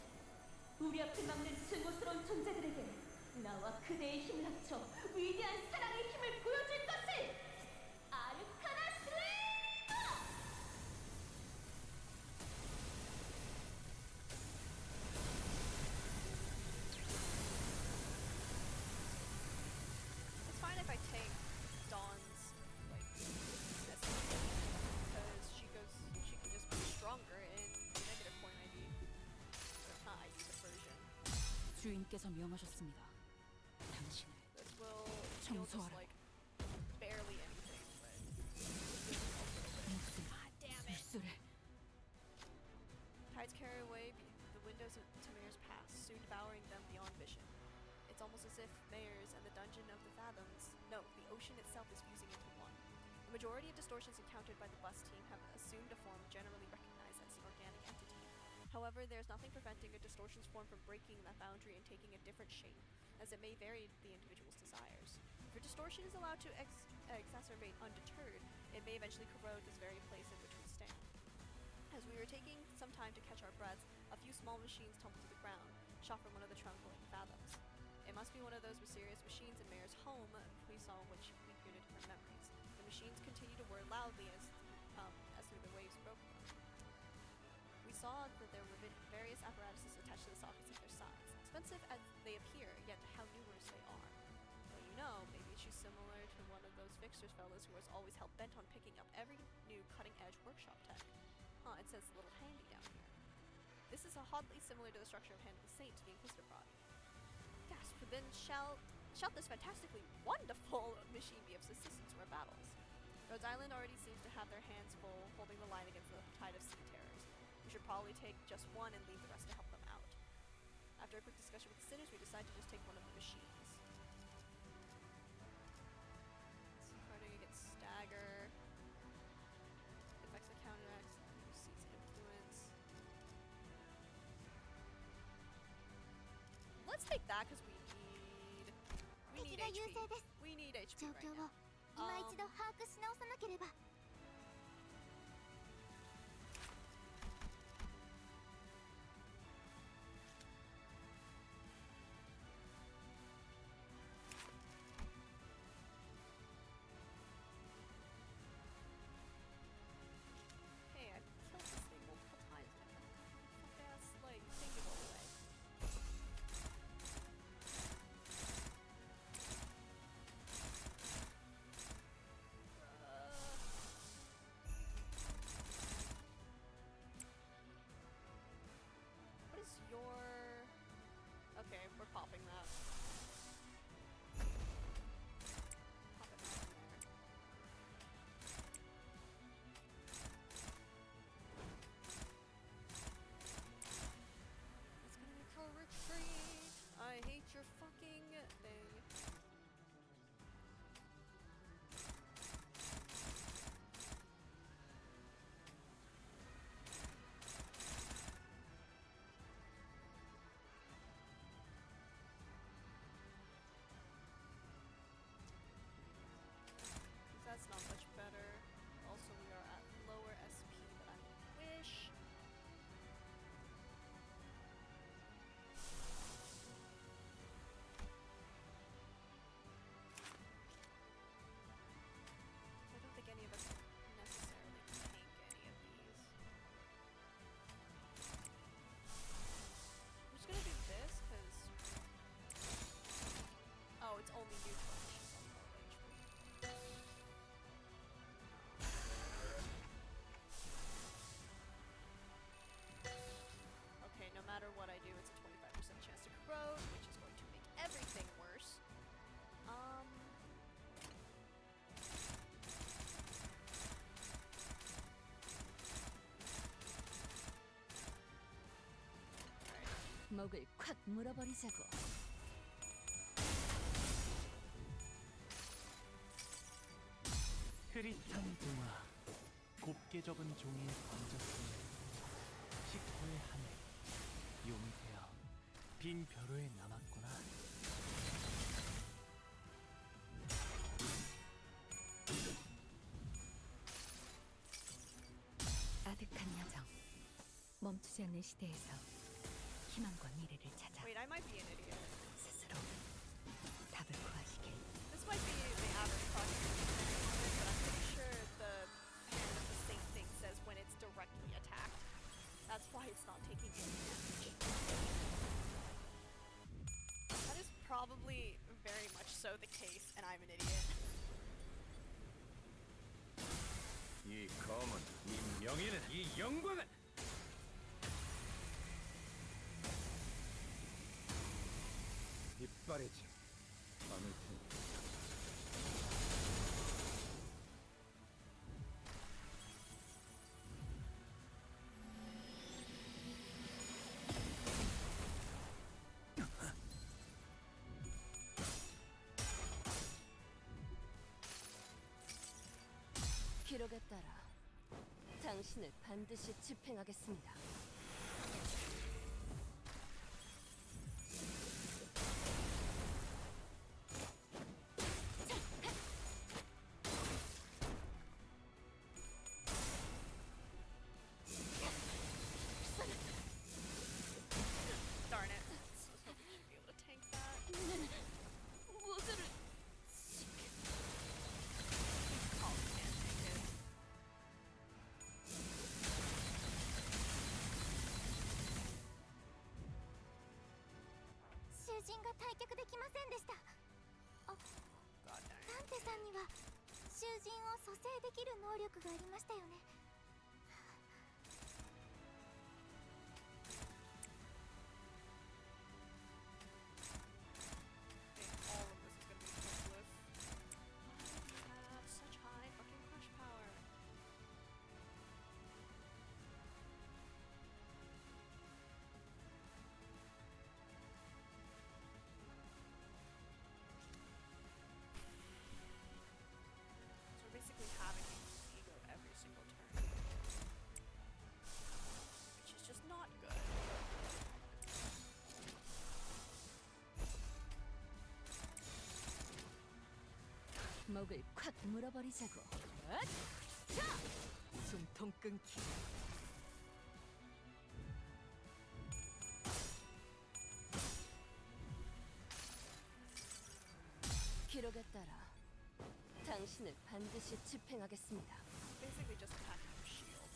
우리 앞을 막는 증오스러운 존재들에게 나와 그대의 힘을 합쳐 위대한 사랑의 힘을 보여줄 것을! 아르카나 슬레이어! It's fine if I take Dawn's like necessity because she can just be stronger in the negative point ID. Or not ID, the version. 주인께서 명하셨습니다. 당신을 This will heal just 청소하라. like barely anything, but 목숨 damn it. 술수를 Tides carry away the windows to Mayor's past, soon devouring them beyond vision. It's almost as if Mayor's and the dungeon of the Fathoms, no, the ocean itself is fusing into one. The majority of distortions encountered by the bus team have assumed a form generally recognized as an organic entity. However, there's nothing preventing a distortion's form from breaking that boundary and taking a different shape, as it may vary the individual's desires. If a distortion is allowed to exacerbate undeterred, it may eventually corrode this very place in which we stand. As we were taking some time to catch our breaths, a few small machines tumbled to the ground, shot from one of the trembling fathoms. It must be one of those mysterious machines in Mayor's home, we saw which we heard different memories. The machines continued to whir loudly as through the waves broke them. We saw that there were various apparatuses attached to the sockets at their sides. Expensive as they appear, yet how numerous they are. Well, you know, maybe she's similar to one of those fixers fellas who was always hell-bent on picking up every new cutting-edge workshop tech. Huh, it says little handy down here. This is oddly similar to the structure of Hand of the Saint the Inquisitor brought. Gasp, then shall this fantastically wonderful machine be of assistance to our battles? Rhodes Island already seems to have their hands full holding the line against the tide of sea terrors. We should probably take just one and leave the rest to help them out. After a quick discussion with the sinners, we decided to just take one of the machines. Fighting against stagger. Effects that counteract seats influence. Let's take that because we need が優 HP. 勢です。 We need HP 状 right 況を now. 今一度把握し直さなければ。 Hey, I've killed this thing multiple times now. Fuck ass, like, thing to go away. What is your... Okay, we're popping that. Popping that in there. It's gonna be pro retreat. I hate your fucking thing. That's not much better. Also, we are at lower SP than I wish. I don't think any of us can necessarily tank any of these. I'm just gonna do this, because... Oh, it's only neutral. She's on low HP. Okay, no matter what I do, it's a 25% chance to corrode, which is going to make everything worse. 목을 콱 물어버리자고. 흐릿한 동화, 곱게 접은 종이에 번졌으니 식구의 하늘, 용되어 빈 벼루에 남았구나. 아득한 여정. 멈추지 않는 시대에서 희망과 미래를 찾아 Wait, I might be an idiot. 스스로 답을 구하시길. This might be the average project, but I'm pretty sure the hand of the same thing says when it's directly attacked. That's why it's not taking any damage. That is probably very much so the case, and I'm an idiot. 이 검은, 이 명예는, 이 영광은 이빨이지 않을 테니. 기록에 따라 당신을 반드시 집행하겠습니다. Darn it. I was hoping she'd be able to tank that. 모두를 Oh, can't tank it. God darn it. ダンテさんには囚人を蘇生できる能力がありましたよね。 Okay, all of this is gonna be hopeless. Why do you have such high fucking crush power? So we're basically having ego every single turn. 목을 콱 물어버리자고. 숨통 끊기. 기록에 따라 당신을 반드시 집행하겠습니다. Basically just attacking your shield.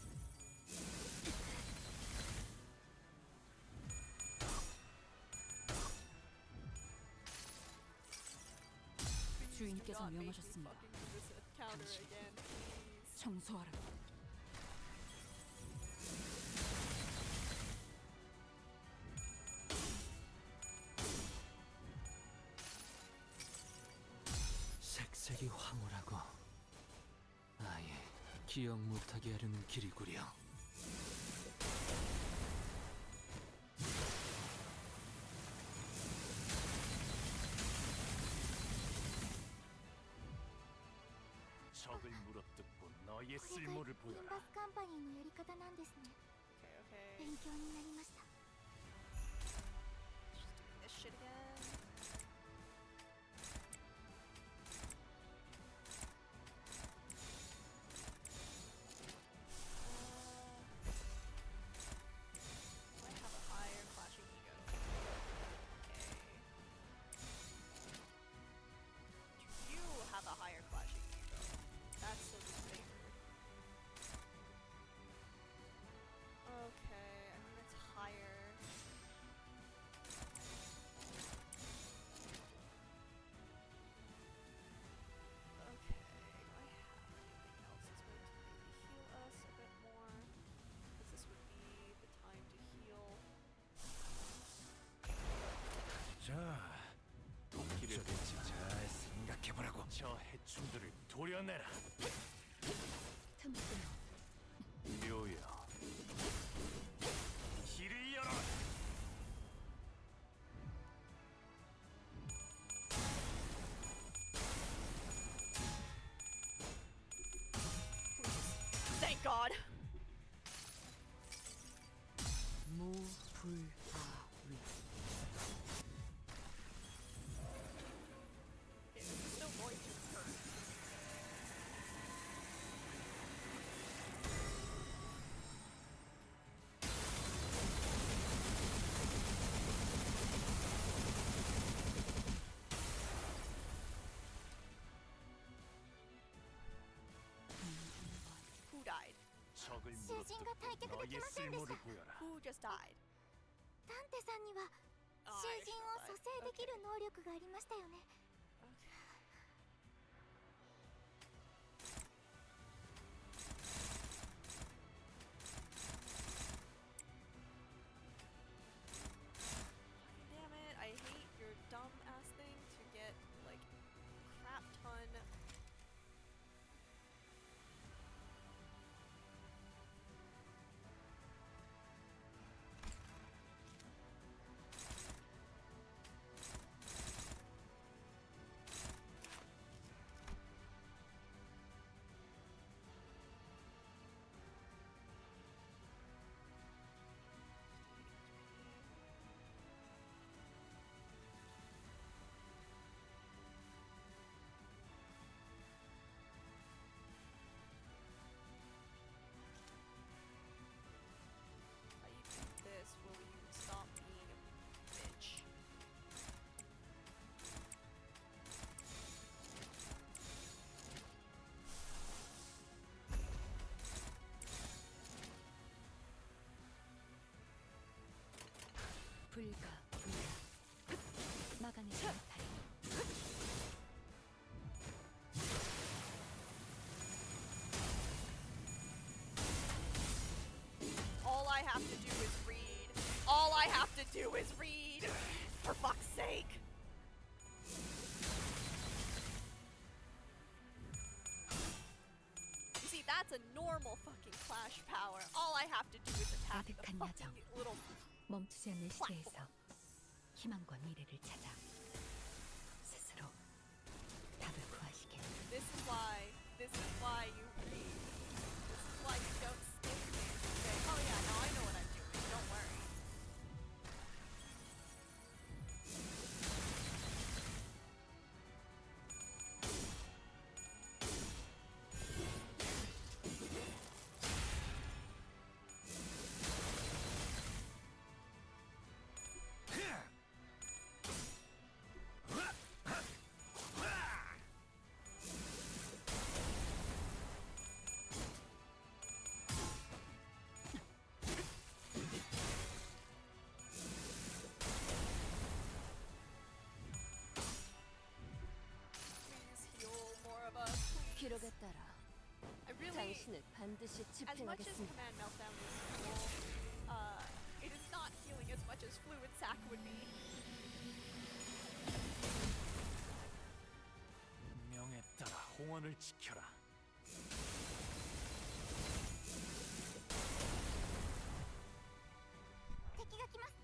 Please 주인께서 do not make me 명하셨습니다. fucking do this counter again, please. 청소하라. 색색이 황홀하고 아예 기억 못하게 하려는 길이구려. 적을 물어뜯고 너의 これが 쓸모를 リン 보여라. バスカンパニーのやり方なんですね。 Okay, okay. 勉強になりました。 Just doing this shit again. I have a higher clashing ego. Okay. You have a higher clashing ego. That's so disfavored. Okay, I mean it's higher. Okay, do I have anything else that's going to maybe heal us a bit more? Because this would be the time to heal. 자, 도끼를 어쩌든지 잘 생각해보라고. 저 해충들을 도려내라. 틈틈. 묘여. 길을 열어라. Please. Thank God! 무불아위. Okay, this is still going to hurt. Who died? 적을 囚人が退却 물어뜯고 でき 너의 ませんでした。 쓸모를 보여라. Who just died? ダンテさんには Oh, 囚 I 人 shall を die. 蘇生できる能力がありましたよね。 Okay. Damn it, I hate your dumb ass thing to get like crap ton. How you do this? Will you stop being a bitch? 불가 불가. 막아내지 못하리. All I have to do is read. All I have to do is read. For fuck's sake. You see, that's a normal fucking clash power. All I have to do is attack the 가득한 fucking 야정. little. 멈추지 않는 시대에서 희망과 미래를 찾아 스스로 답을 구하시길. This is why you read. This is why you don't stay there and say, oh yeah, no, I know what I'm doing. Don't worry. 당신을 반드시 as much as 집행하겠습니다. command meltdown is cool, it is not healing as much as fluid sac would be. 명에 따라 홍원을 지켜라. 敵が来ます。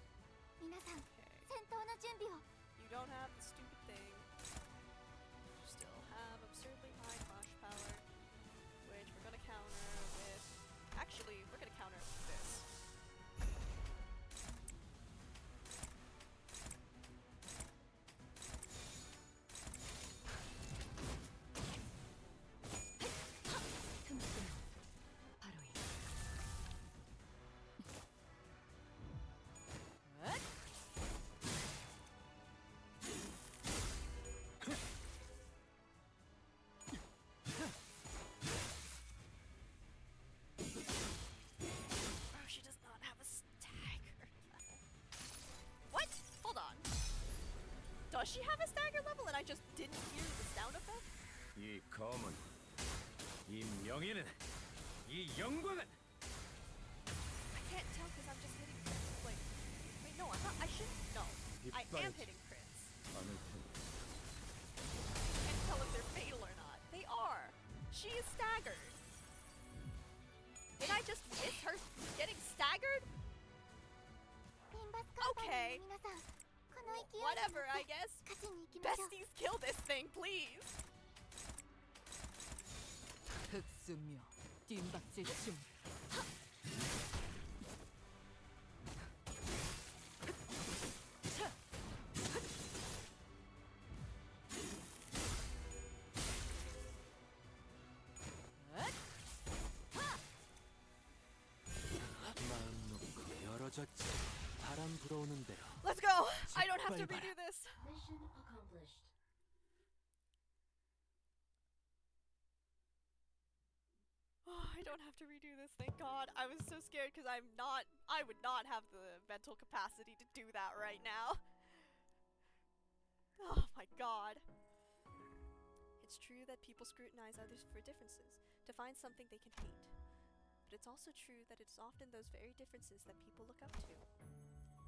皆さん、戦闘の準備を。 You don't have the stupid thing. You still have absurdly high flash power, which we're gonna counter with. Actually, we're gonna counter with this. 틈틈이 바로 이. Oh, she does not have a stagger level. What? Hold on. Does she have a stagger level and I just didn't hear the sound effect? 이 검은, 이 명예는, 이 영광은 I can't tell because I'm just hitting crits. Like, wait, no, I'm not. I shouldn't. No, I am hitting crits. 않을 테니. Can't tell if they're fatal or not. They are. She is staggered. Did I just miss her getting staggered? リンバスカンパニー Okay. の皆さん、この勢いに Whatever, 乗っ I て guess. 勝ちに行きましょう。 Besties, kill this thing, please. 흑수며 뒷박질 중. 마음 놓고 열어졌지. 바람 불어오는 대로. Let's go. I don't have to 빨리 redo this. Mission accomplished. Oh, I don't have to redo this. Thank God. I was so scared because I would not have the mental capacity to do that right now. Oh my God. It's true that people scrutinize others for differences, to find something they can hate. But it's also true that it's often those very differences that people look up to.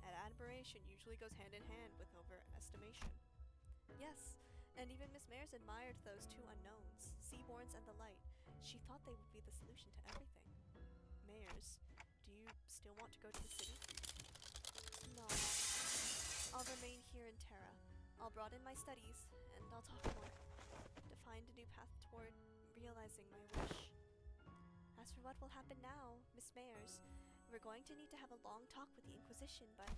And admiration usually goes hand in hand with overestimation. Yes, and even Miss Mayers admired those two unknowns, Seaborns and the Light. She thought they would be the solution to everything. Mayers, do you still want to go to the city? No. I'll remain here in Terra. I'll broaden my studies, and I'll talk more. To find a new path toward realizing my wish. As for what will happen now, Miss Mayers, we're going to need to have a long talk with the Inquisition, but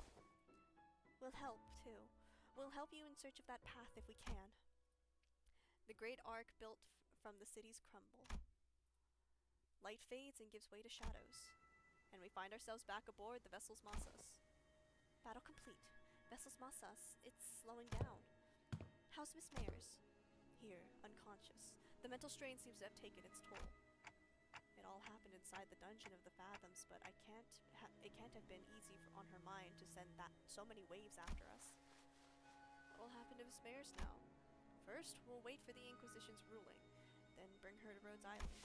we'll help, too. We'll help you in search of that path if we can. The great arc built from the city's crumble. Light fades and gives way to shadows, and we find ourselves back aboard the vessel's Massas. Battle complete. Vessel's Massas, it's slowing down. How's Miss Mayers? Here, unconscious. The mental strain seems to have taken its toll. It all happened inside the dungeon of the Fathoms, but it can't have been easy on her mind to send so many waves after us. What will happen to Miss Mayers now? First, we'll wait for the Inquisition's ruling, then bring her to Rhodes Island.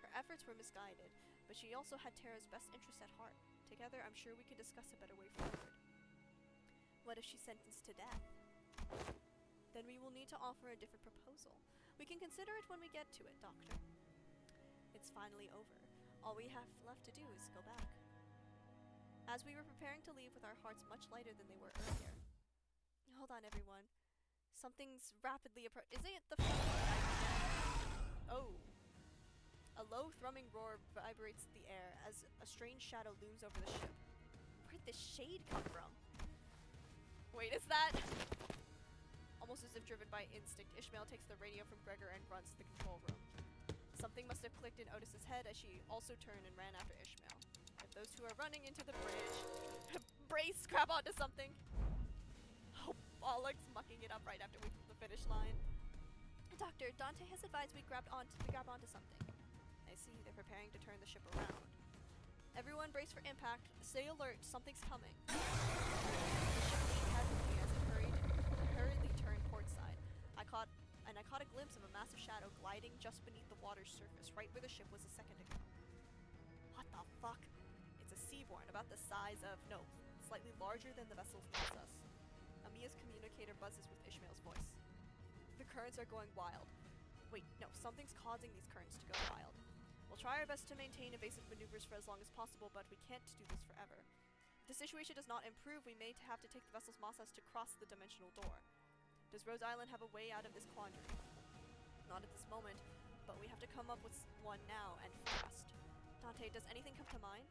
Her efforts were misguided, but she also had Terra's best interests at heart. Together, I'm sure we can discuss a better way forward. What if she's sentenced to death? Then we will need to offer a different proposal. We can consider it when we get to it, Doctor. It's finally over. All we have left to do is go back. As we were preparing to leave with our hearts much lighter than they were earlier. Hold on, everyone. Something's rapidly Isn't it the Oh. A low thrumming roar vibrates the air as a strange shadow looms over the ship. Where did this shade come from? Wait, is that? Almost as if driven by instinct, Ishmael takes the radio from Gregor and runs to the control room. Something must have clicked in Otis's head as she also turned and ran after Ishmael. If those two are running into the bridge, brace, grab onto something. Oh, bollocks, mucking it up right after we hit the finish line. Doctor, Dante has advised we grab onto something. I see, they're preparing to turn the ship around. Everyone brace for impact. Stay alert, something's coming. The ship leaned heavily as it hurriedly turned portside. I caught a glimpse of a massive shadow gliding just beneath the water water's surface, right where the ship was a second ago. What the fuck? It's a seaborn, about the size of, no, slightly larger than the vessel's Nessus. Amiya's communicator buzzes with Ishmael's voice. The currents are going wild. Wait, no, something's causing these currents to go wild. We'll try our best to maintain evasive maneuvers for as long as possible, but we can't do this forever. If the situation does not improve, we may have to take the vessel's Massas to cross the dimensional door. Does Rose Island have a way out of this quandary? Not at this moment, but we have to come up with one now, and fast. Dante, does anything come to mind?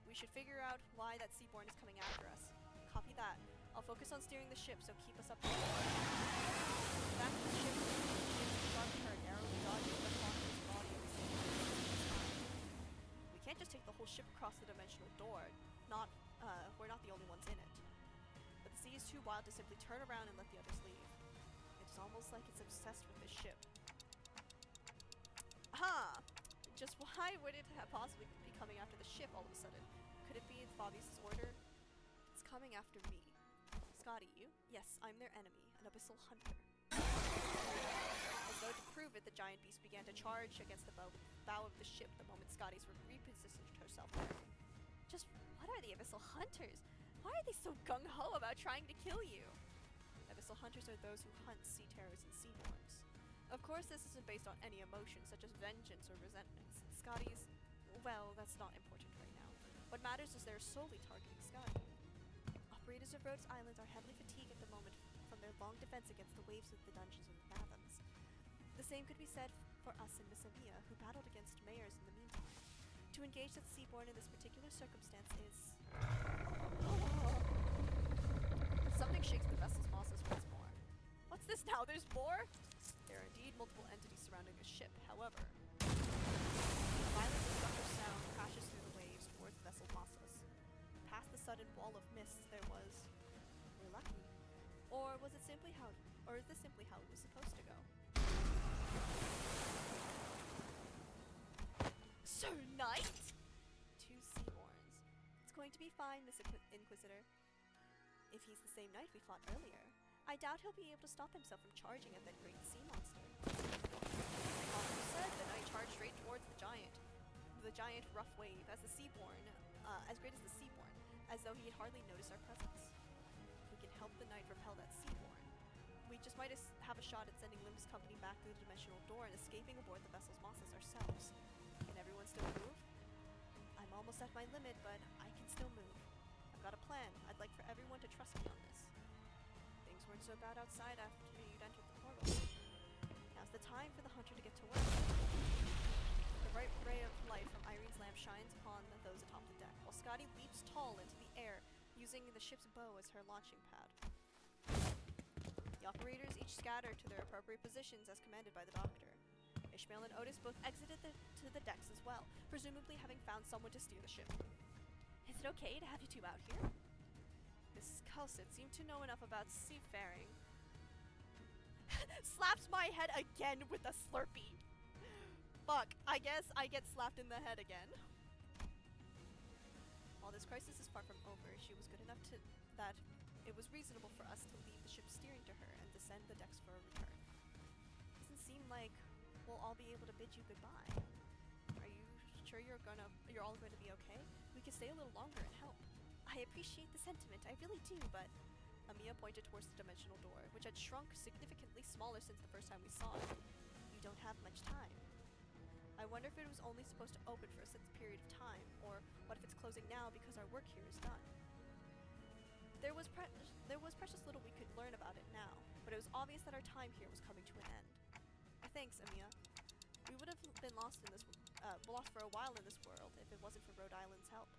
We should figure out why that seaborn is coming after us. Copy that. I'll focus on steering the ship, so keep us up to date. Back to the ship, sharp turn, narrowly dodging the Foster's body at the same time. We can't just take the whole ship across the dimensional door. We're not the only ones in it. But the sea is too wild to simply turn around and let the others leave. It's almost like it's obsessed with this ship. Aha! Just why would it possibly be coming after the ship all of a sudden? Could it be Fabius' order? It's coming after me. Scotty, you? Yes, I'm their enemy, an abyssal hunter. As though to prove it, the giant beast began to charge against the bow of the ship the moment Scotty's repositioned herself there. Just what are the abyssal hunters? Why are they so gung-ho about trying to kill you? Abyssal hunters are those who hunt sea terrors and seaborns. Of course, this isn't based on any emotion, such as vengeance or resentments. Scotty's, well, that's not important right now. What matters is they're solely targeting Scotty. Operators of Rhodes Islands are heavily fatigued at the moment from their long defense against the waves of the dungeons and fathoms. The same could be said for us and Miss Amiya, who battled against mayors in the meantime. To engage that seaborn in this particular circumstance is... Something shakes the vessel's Massas once more. What's this now? There's more? There are indeed multiple entities surrounding the ship, however. A violent destructive sound crashes through the waves towards the vessel's Massas. Past the sudden wall of mist there was... We're lucky. Or was it simply how... Or is this simply how it was supposed to go? Sir Knight? Two seaborns. It's going to be fine, Miss Inquisitor. If he's the same knight we fought earlier, I doubt he'll be able to stop himself from charging at that great sea monster. Like you said, the knight charged straight towards the giant rough wave as great as the seaborn, as though he had hardly noticed our presence. If we can help the knight repel that seaborn, we just might have a shot at sending Limbus Company back through the dimensional door and escaping aboard the vessel's Massas ourselves. Can everyone still move? I'm almost at my limit, but I can still move. I've got a plan. I'd like for everyone to trust me on this. Things weren't so bad outside after you'd entered the portal. Now's the time for the hunter to get to work. The bright ray of light from Irene's lamp shines upon those atop the deck, while Scotty leaps tall into the air, using the ship's bow as her launching pad. The operators each scattered to their appropriate positions as commanded by the doctor. Ishmael and Otis both exited to the decks as well, presumably having found someone to steer the ship. Is it okay to have you two out here? Mrs. Kelsit seemed to know enough about seafaring. Slaps my head again with a Slurpee. Fuck, I guess I get slapped in the head again. While this crisis is far from over, she was good enough that it was reasonable for us to leave the ship steering to her and descend the decks for a return. Doesn't seem like we'll all be able to bid you goodbye. Are you sure you're all going to be okay? We could stay a little longer and help. I appreciate the sentiment, I really do, but... Amiya pointed towards the dimensional door, which had shrunk significantly smaller since the first time we saw it. We don't have much time. I wonder if it was only supposed to open for a set period of time, or what if it's closing now because our work here is done? There was precious little we could learn about it now, but it was obvious that our time here was coming to an end. Thanks, Amiya. We would have been lost for a while in this world if it wasn't for Rhode Island's help.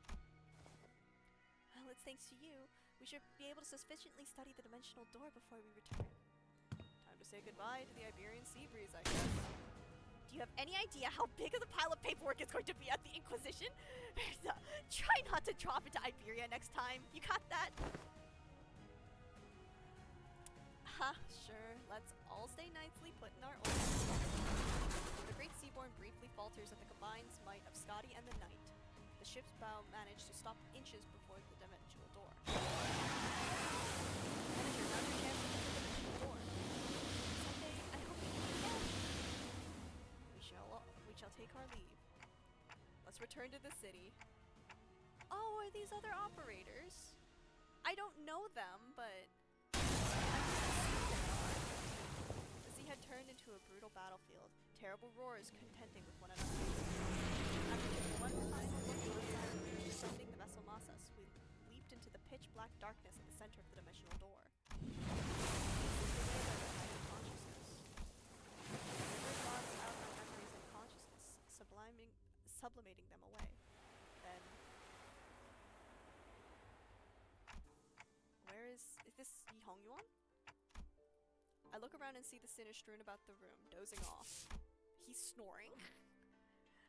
Well, it's thanks to you. We should be able to sufficiently study the dimensional door before we return. Time to say goodbye to the Iberian sea breeze, I guess. Do you have any idea how big of the pile of paperwork it's going to be at the Inquisition? Try not to drop into Iberia next time. You got that? Sure. Let's all stay nicely put in our orbit. The great seaborn briefly falters at the combined might of Scotty and the Knight. The ship's bow managed to stop inches before the dimensional door. Manager, now's your chance to enter the dimensional door. Someday, I hope we can again. We shall take our leave. Let's return to the city. Oh, are these other operators? I don't know them, but the sea had turned into a brutal battlefield. Terrible roars contending with one another. After taking one final look outside, descending the vessel Masas, we leaped into the pitch-black darkness at the center of the dimensional door. Sublimating them away. Then, where is this Yi Hongyuan? I look around and see the sinner strewn about the room, dozing off. He's snoring.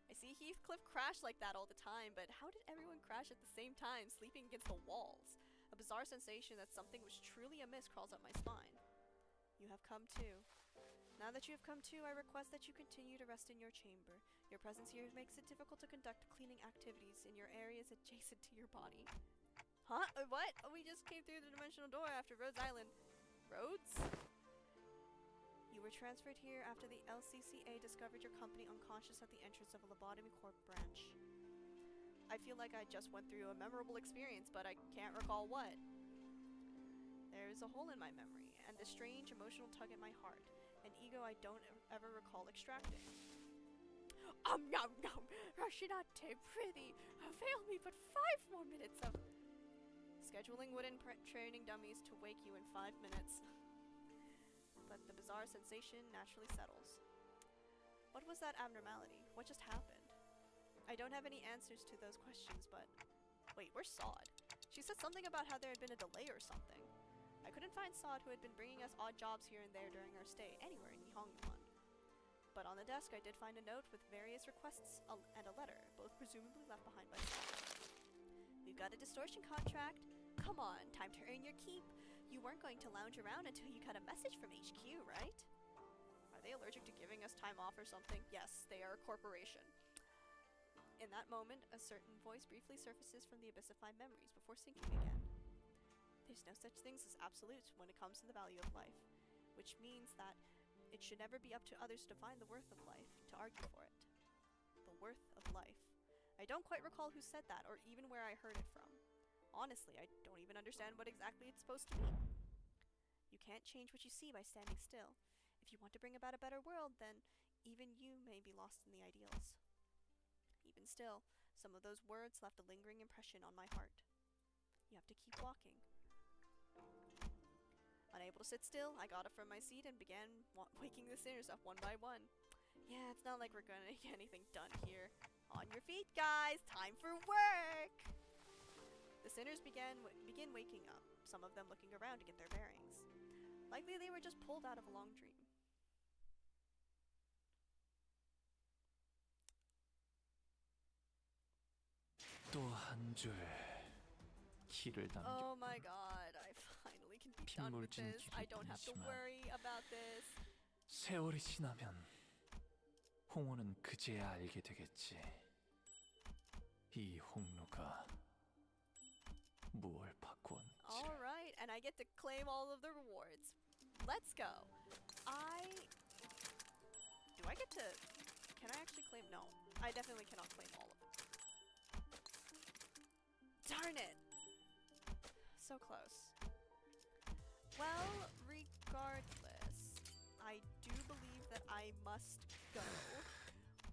I see Heathcliff crash like that all the time, but how did everyone crash at the same time, sleeping against the walls? A bizarre sensation that something was truly amiss crawls up my spine. You have come too. Now that you have come to, I request that you continue to rest in your chamber. Your presence here makes it difficult to conduct cleaning activities in your areas adjacent to your body. Huh? What? Oh, we just came through the dimensional door after Rhodes Island. Rhodes? You were transferred here after the LCCA discovered your company unconscious at the entrance of a lobotomy corp branch. I feel like I just went through a memorable experience, but I can't recall what. There's a hole in my memory, and a strange emotional tug at my heart. An ego I don't ever recall extracting. Nom nom! Rashinate, prithee, avail me but 5 more minutes of... Scheduling wooden training dummies to wake you in 5 minutes. But the bizarre sensation naturally settles. What was that abnormality? What just happened? I don't have any answers to those questions, but... Wait, where's Sod? She said something about how there had been a delay or something. I couldn't find Sod, who had been bringing us odd jobs here and there during our stay, anywhere in Yihongyuan. But on the desk I did find a note with various requests and a letter, both presumably left behind by Sod. We've got a distortion contract. Come on, time to earn your keep. You weren't going to lounge around until you got a message from HQ, right? Are they allergic to giving us time off or something? Yes, they are a corporation. In that moment, a certain voice briefly surfaces from the abyss of my memories before sinking again. There's no such things as absolutes when it comes to the value of life, which means that it should never be up to others to define the worth of life, to argue for it. The worth of life. I don't quite recall who said that, or even where I heard it from. Honestly, I don't even understand what exactly it's supposed to mean. You can't change what you see by standing still. If you want to bring about a better world, then even you may be lost in the ideals. Even still, some of those words left a lingering impression on my heart. You have to keep walking. Unable to sit still, I got up from my seat and began waking the sinners up one by one. Yeah, it's not like we're gonna get anything done here. On your feet, guys! Time for work! The sinners begin waking up, some of them looking around to get their bearings. Likely they were just pulled out of a long dream. 또 한 줄 길을 담겨. Oh my god, I finally can be done with this. I don't have to worry about this. 세월이 지나면 홍호는 그제야 알게 되겠지. 이 홍루가 무얼 바꾸었는지. Alright, and I get to claim all of the rewards. Let's go. Do I get to... Can I actually claim... No, I definitely cannot claim all of it. Darn it! So close. Well, regardless, I do believe that I must go.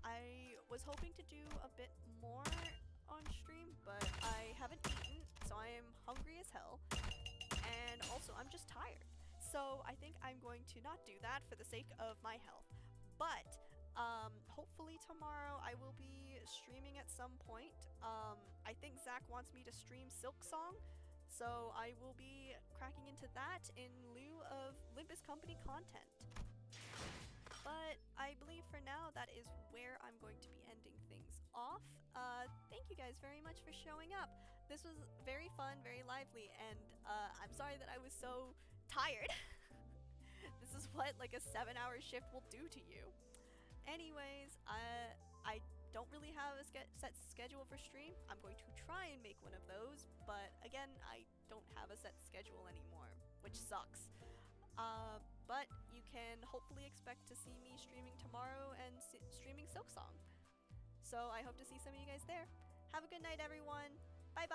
I was hoping to do a bit more on stream, but I haven't eaten, so I am hungry as hell. And also, I'm just tired. So I think I'm going to not do that for the sake of my health. But hopefully tomorrow I will be streaming at some point. I think Zach wants me to stream Silk Song, so I will be cracking into that in lieu of Limbus Company content. But I believe for now that is where I'm going to be ending things off. Thank you guys very much for showing up. This was very fun, very lively, and I'm sorry that I was so tired. This is what like a 7-hour shift will do to you. Anyways, I don't really have a set schedule for stream. I'm going to try and make one of those, but again, I don't have a set schedule anymore, which sucks. But you can hopefully expect to see me streaming tomorrow and streaming Silk Song. So I hope to see some of you guys there. Have a good night, everyone. Bye bye.